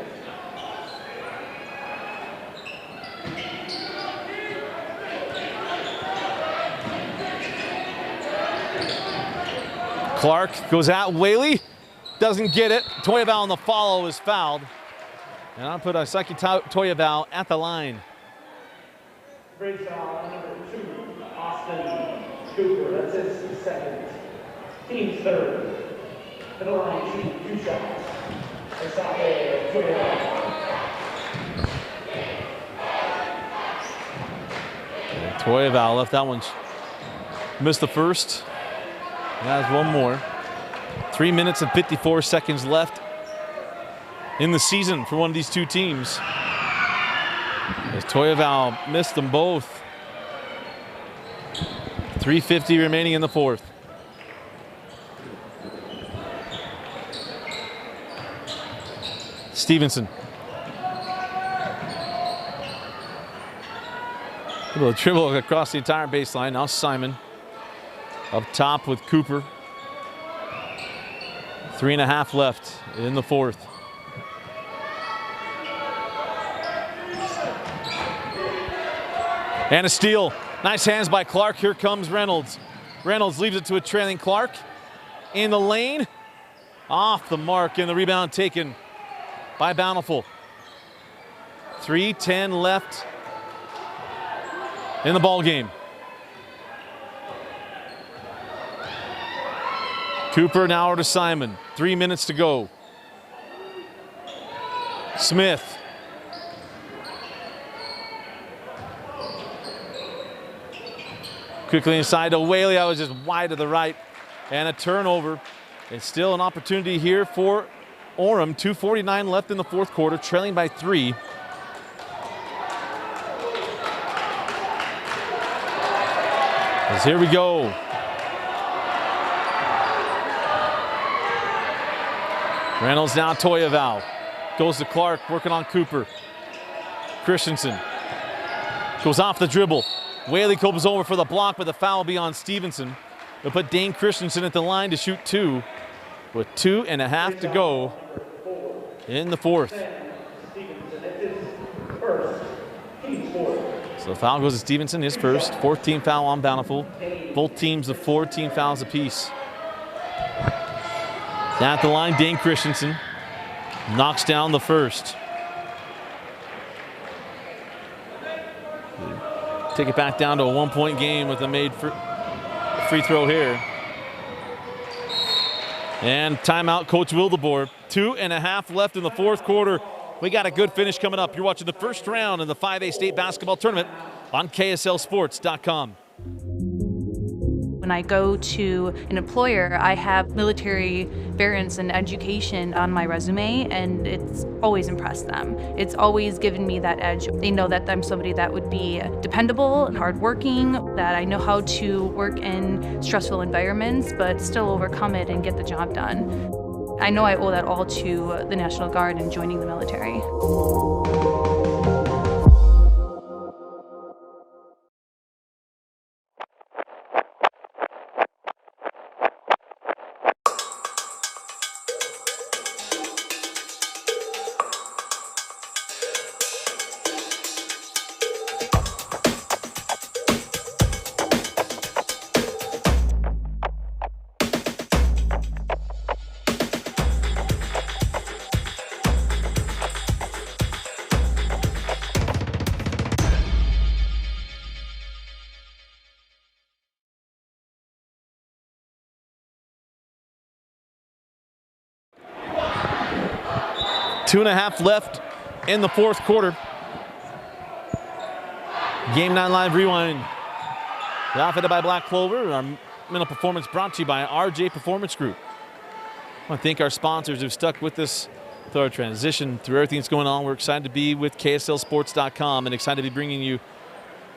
Clark goes at Whaley, doesn't get it. Toyeval on the follow is fouled. And I'll put Isaki Toyeval at the line. Great foul number 2, Austin Cooper. That's his second. Team's third. To the line, shooting 2 shots. Isaki Toyeval. Toyeval left that one. Missed the first. Has one more. 3 minutes and 54 seconds left in the season for one of these two teams. As Toyeval missed them both. 3:50 remaining in the fourth. Stevenson. A little dribble across the entire baseline. Now Simon up top with Cooper. 3.5 left in the fourth. And a steal. Nice hands by Clark. Here comes Reynolds. Reynolds leaves it to a trailing Clark. In the lane. Off the mark, and the rebound taken by Bountiful. 3:10 left in the ball game. Cooper now over to Simon. 3 minutes to go. Smith. Quickly inside to Whaley. I was just wide to the right. And a turnover. It's still an opportunity here for Orem. 2:49 left in the fourth quarter, trailing by 3. As here we go. Reynolds now Toyeval. Goes to Clark, working on Cooper. Christensen goes off the dribble. Whaley comes over for the block, but the foul will be on Stevenson. They'll put Dane Christensen at the line to shoot 2 with 2.5 to go in the fourth. So the foul goes to Stevenson, his first. 4th team foul on Bountiful. Both teams with 4 team fouls apiece. Down at the line, Dane Christensen knocks down the first. Take it back down to a 1-point game with a made free throw here. And timeout, Coach Wildeboer. 2.5 left in the fourth quarter. We got a good finish coming up. You're watching the first round in the 5A state basketball tournament on KSLSports.com. When I go to an employer, I have military variance and education on my resume, and it's always impressed them. It's always given me that edge. They know that I'm somebody that would be dependable and hardworking, that I know how to work in stressful environments, but still overcome it and get the job done. I know I owe that all to the National Guard and joining the military. 2.5 left in the fourth quarter. Game 9 Live Rewind. Outfitted by Black Clover. Our mental performance brought to you by RJ Performance Group. I want to thank our sponsors who've stuck with us through our transition, through everything that's going on. We're excited to be with KSLSports.com and excited to be bringing you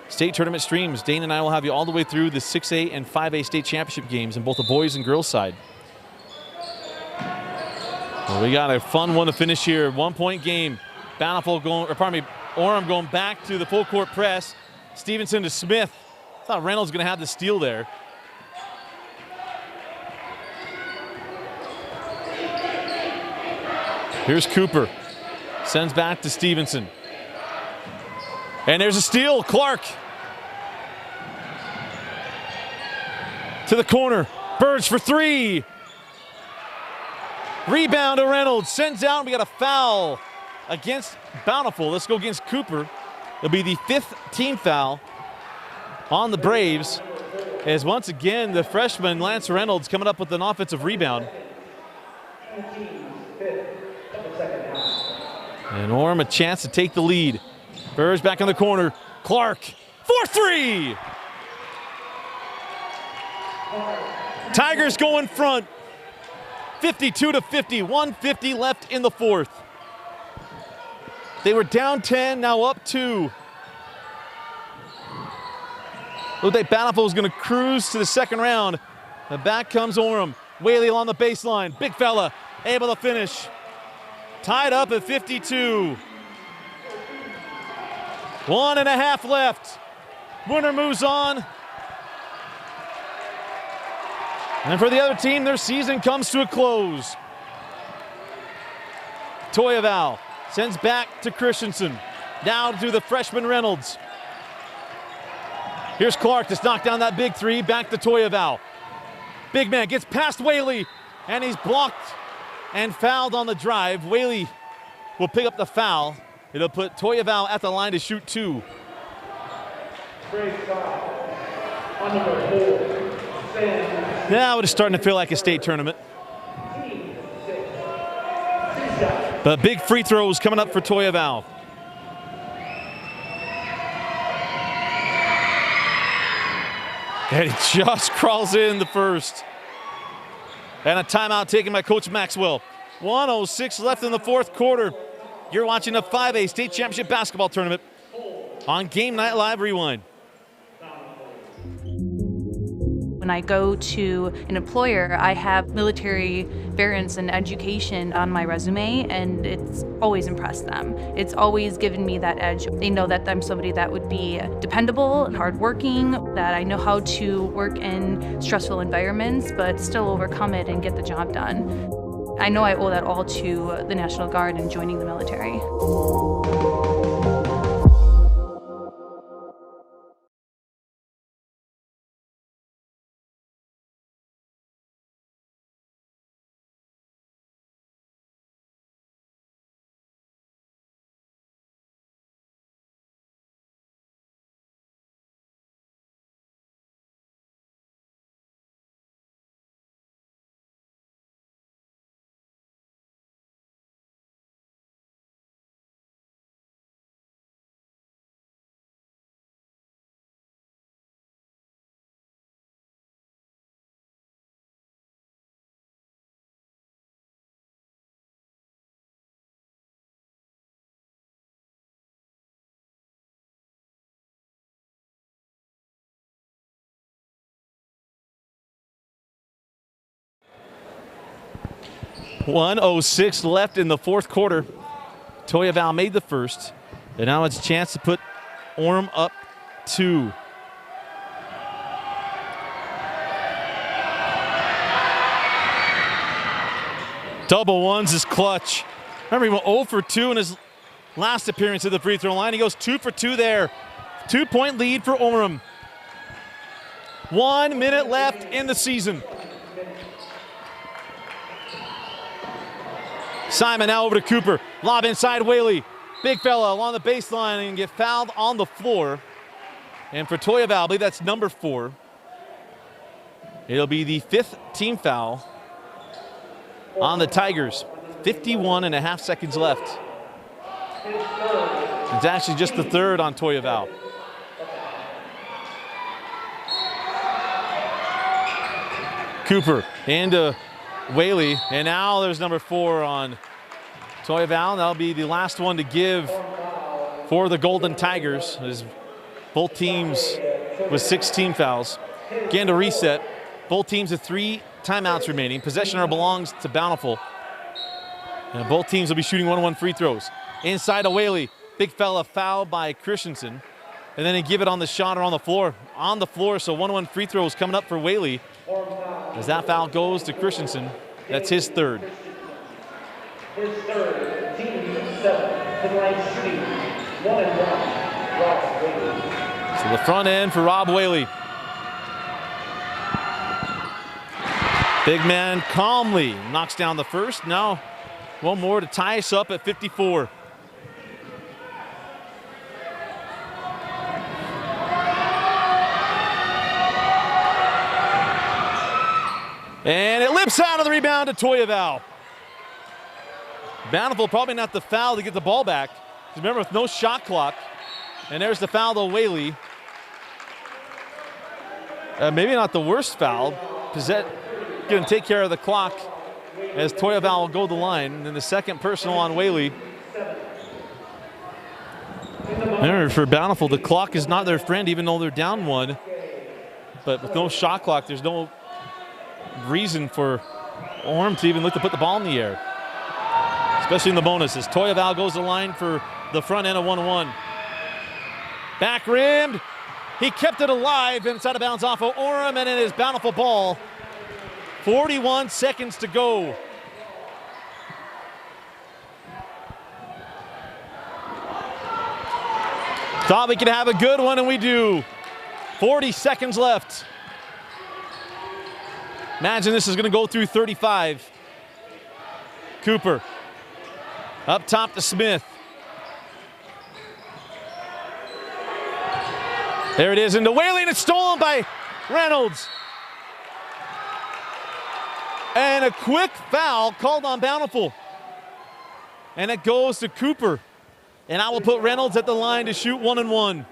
state tournament streams. Dane and I will have you all the way through the 6A and 5A state championship games in both the boys and girls side. Well, we got a fun one to finish here. 1-point game. Bountiful going, or pardon me, Orem going back to the full court press. Stevenson to Smith. Thought Reynolds was going to have the steal there. Here's Cooper. Sends back to Stevenson. And there's a steal. Clark. To the corner. Burge for 3. Rebound to Reynolds. Sends out. We got a foul against Bountiful. Let's go against Cooper. It'll be the 5th team foul on the Braves. As once again, the freshman Lance Reynolds coming up with an offensive rebound. And Orem a chance to take the lead. Burge back in the corner. Clark 4-3. Tigers go in front. 52-50, 1:50 left in the fourth. They were down 10, now up 2. Looks like Bountiful is going to cruise to the second round. And back comes Orem. Whaley along the baseline. Big fella, able to finish. Tied up at 52. 1.5 left. Winner moves on. And for the other team, their season comes to a close. Toyaval sends back to Christensen. Now to the freshman Reynolds. Here's Clark to knock down that big three. Back to Toyaval. Big man gets past Whaley, and he's blocked and fouled on the drive. Whaley will pick up the foul. It'll put Toyaval at the line to shoot 2. Now it's starting to feel like a state tournament. But big free throws coming up for Toyaval. And he just crawls in the first. And a timeout taken by Coach Maxwell. 1:06 left in the fourth quarter. You're watching a 5A state championship basketball tournament on Game Night Live Rewind. When I go to an employer, I have military variance and education on my resume, and it's always impressed them. It's always given me that edge. They know that I'm somebody that would be dependable and hardworking, that I know how to work in stressful environments, but still overcome it and get the job done. I know I owe that all to the National Guard and joining the military. .106 left in the fourth quarter. Toyaval made the first, and now it's a chance to put Orem up 2. Double ones is clutch. Remember, he went 0 for 2 in his last appearance at the free throw line. He goes 2 for 2 there. 2-point lead for Orem. 1 minute left in the season. Simon now over to Cooper. Lob inside Whaley. Big fella along the baseline and get fouled on the floor. And for Toyaval, I believe that's number 4. It'll be the 5th team foul on the Tigers. 51.5 seconds left. It's actually just the 3rd on Toyaval. Cooper into Whaley, and now there's number 4 on Toyaval. That'll be the last one to give for the Golden Tigers, as both teams with 6 team fouls. Again, to reset, both teams have 3 timeouts remaining. Possession arrow belongs to Bountiful. And both teams will be shooting 1-1 free throws. Inside to Whaley, big fella fouled by Christensen. And then they give it on the shot or on the floor. On the floor, so 1-1 free throws coming up for Whaley. As that foul goes to Christensen, that's his 3rd. His 3rd, team 7, to the line shooting 1-1, Rob Whaley. So the front end for Rob Whaley. Big man calmly knocks down the first. Now one more to tie us up at 54. And it lips out of the rebound to Toyaval. Bountiful probably not the foul to get the ball back. Remember, with no shot clock. And there's the foul to Whaley. Maybe not the worst foul. Pizzette going to take care of the clock as Toyaval will go to the line. And then the second personal on Whaley. Remember, for Bountiful, the clock is not their friend even though they're down one. But with no shot clock, there's no reason for Orem to even look to put the ball in the air. Especially in the bonuses. Toyaval goes to the line for the front end of 1-1. Back rimmed. He kept it alive inside of bounds off of Orem, and it is Bountiful ball. 41 seconds to go. Thought we could have a good one, and we do. 40 seconds left. Imagine this is going to go through 35. Cooper. Up top to Smith. There it is into Whaley, and it's stolen by Reynolds. And a quick foul called on Bountiful. And it goes to Cooper. And I will put Reynolds at the line to shoot 1-1.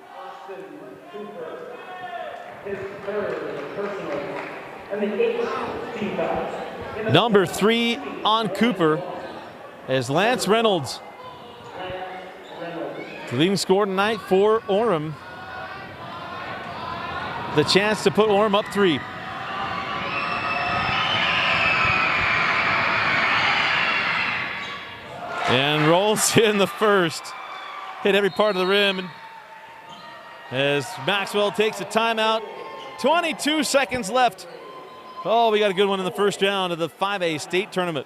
Number 3 on Cooper as Lance Reynolds, the leading scorer tonight for Orem. The chance to put Orem up 3. And rolls in the first. Hit every part of the rim. And as Maxwell takes a timeout, 22 seconds left. Oh, we got a good one in the first round of the 5A state tournament.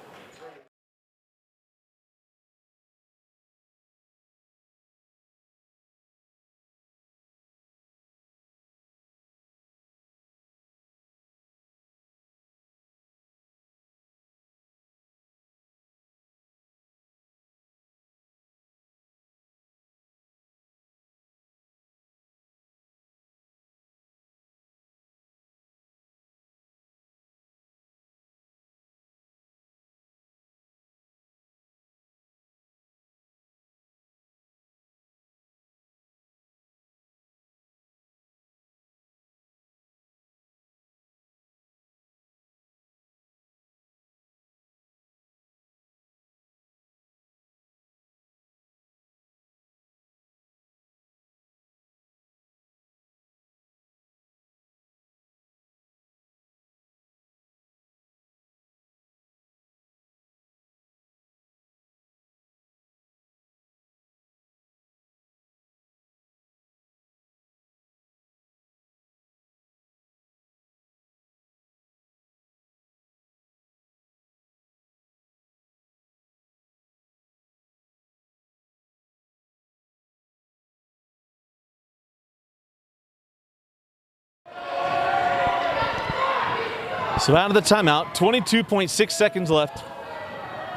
So out of the timeout, 22.6 seconds left.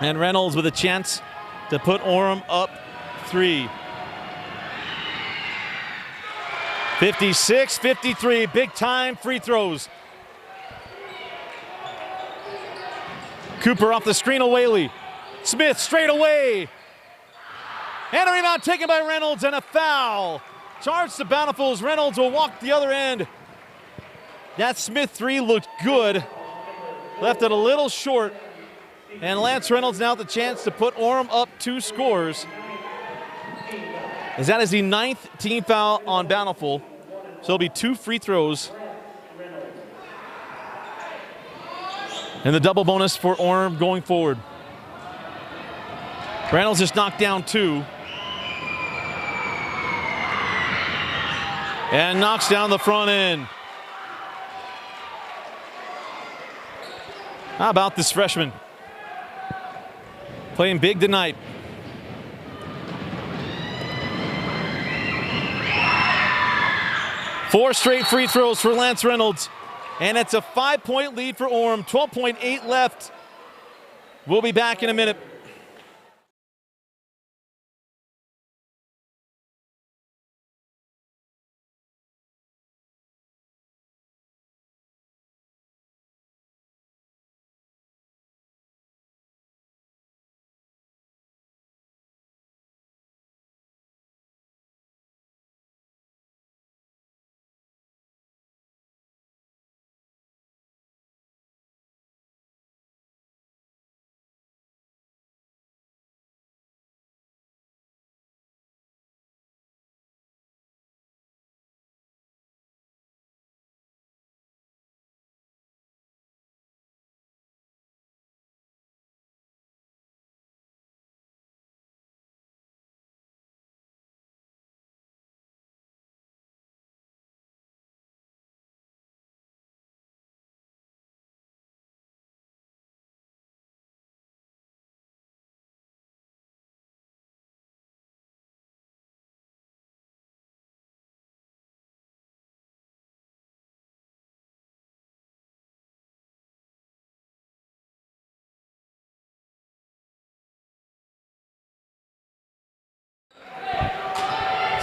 And Reynolds with a chance to put Orem up 3. 56-53, big time free throws. Cooper off the screen of Whaley. Smith straight away. And a rebound taken by Reynolds and a foul. Charged to Bountiful's. Reynolds will walk the other end. That Smith 3 looked good. Left it a little short. And Lance Reynolds now the chance to put Orem up 2 scores. As that is the 9th team foul on Bountiful. So it'll be 2 free throws. And the double bonus for Orem going forward. Reynolds just knocked down 2. And knocks down the front end. How about this freshman? Playing big tonight. Four straight free throws for Lance Reynolds. And it's a 5-point lead for Orem. 12.8 left. We'll be back in a minute.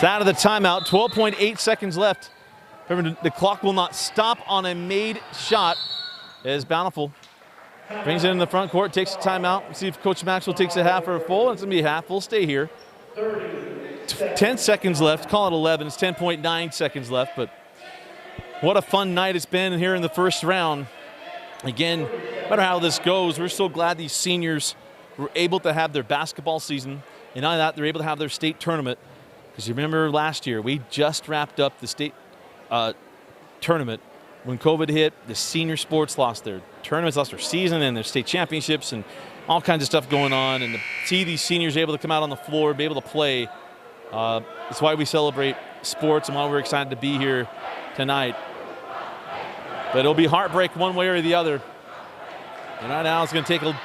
It's out of the timeout. 12.8 seconds left. Remember, the clock will not stop on a made shot as Bountiful brings it in the front court, takes a timeout. Let's see if Coach Maxwell takes a half or a full. It's going to be a half. We'll stay here. 10 seconds left. Call it 11. It's 10.9 seconds left. But what a fun night it's been here in the first round. Again, no matter how this goes, we're so glad these seniors were able to have their basketball season. And not only that, they're able to have their state tournament. Because you remember last year, we just wrapped up the state tournament. When COVID hit, the senior sports lost their tournaments, lost their season and their state championships and all kinds of stuff going on. And to see these seniors able to come out on the floor, be able to play, it's why we celebrate sports and why we're excited to be here tonight. But it'll be heartbreak one way or the other. And right now it's going to take a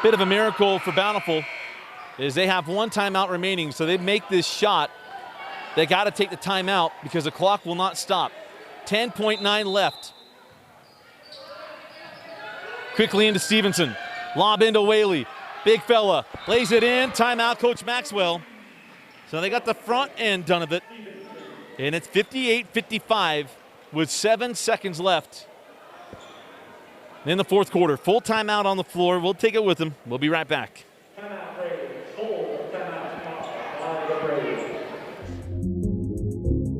bit of a miracle for Bountiful as they have one timeout remaining. So they make this shot. They got to take the timeout because the clock will not stop. 10.9 left. Quickly into Stevenson. Lob into Whaley. Big fella. Lays it in. Timeout, Coach Maxwell. So they got the front end done of it. And it's 58-55 with 7 seconds left in the fourth quarter. Full timeout on the floor. We'll take it with them. We'll be right back.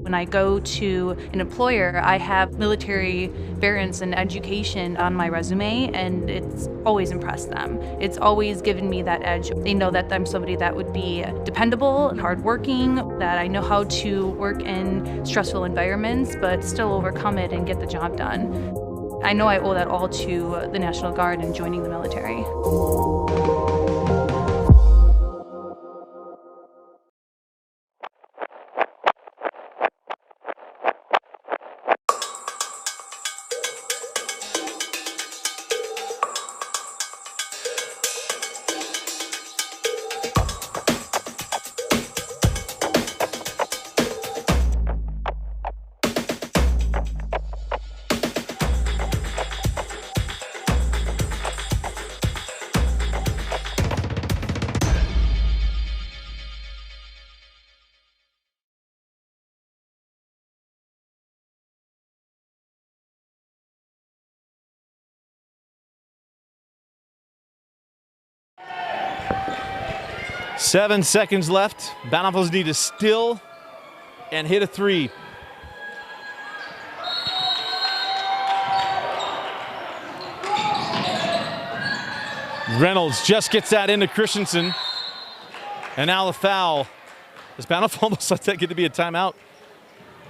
When I go to an employer, I have military variance and education on my resume, and it's always impressed them. It's always given me that edge. They know that I'm somebody that would be dependable and hardworking, that I know how to work in stressful environments, but still overcome it and get the job done. I know I owe that all to the National Guard and joining the military. Seven seconds left. Bountiful's need to still and hit a three. Reynolds just gets that into Christensen. And now the foul. Does Bountiful almost let that get to be a timeout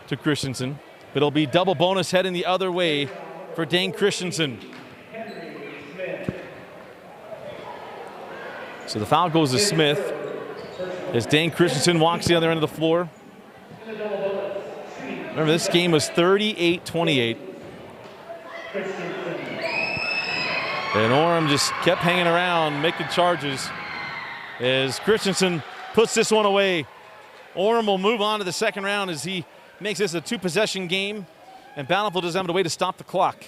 to Christensen? But it'll be double bonus heading the other way for Dane Christensen. So the foul goes to Smith as Dane Christensen walks the other end of the floor. Remember, this game was 38-28. And Orem just kept hanging around, making charges as Christensen puts this one away. Orem will move on to the second round as he makes this a two-possession game, and Bountiful doesn't have a way to stop the clock.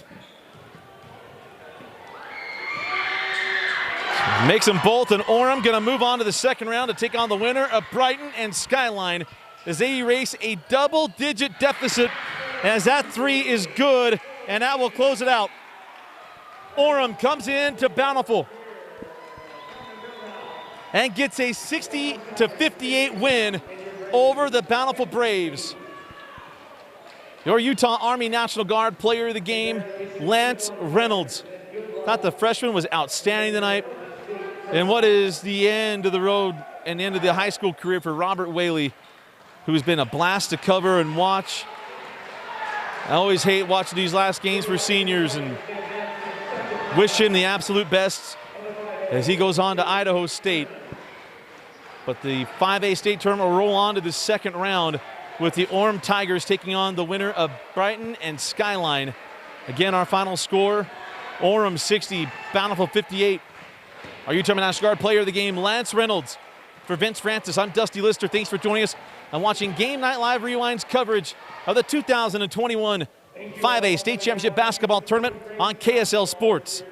Makes them both, and Orem going to move on to the second round to take on the winner of Brighton and Skyline as they erase a double-digit deficit as that three is good, and that will close it out. Orem comes in to Bountiful and gets a 60-58 win over the Bountiful Braves. Your Utah Army National Guard player of the game, Lance Reynolds. Thought the freshman was outstanding tonight. And what is the end of the road and the end of the high school career for Robert Whaley, who's been a blast to cover and watch. I always hate watching these last games for seniors and wish him the absolute best as he goes on to Idaho State. But the 5A state tournament will roll on to the second round with the Orem Tigers taking on the winner of Brighton and Skyline. Again, our final score, Orem 60, Bountiful 58. Our Utah National Guard player of the game, Lance Reynolds. For Vince Francis, I'm Dusty Lister. Thanks for joining us and watching Game Night Live Rewind's coverage of the 2021 5A State Championship Basketball Tournament on KSL Sports.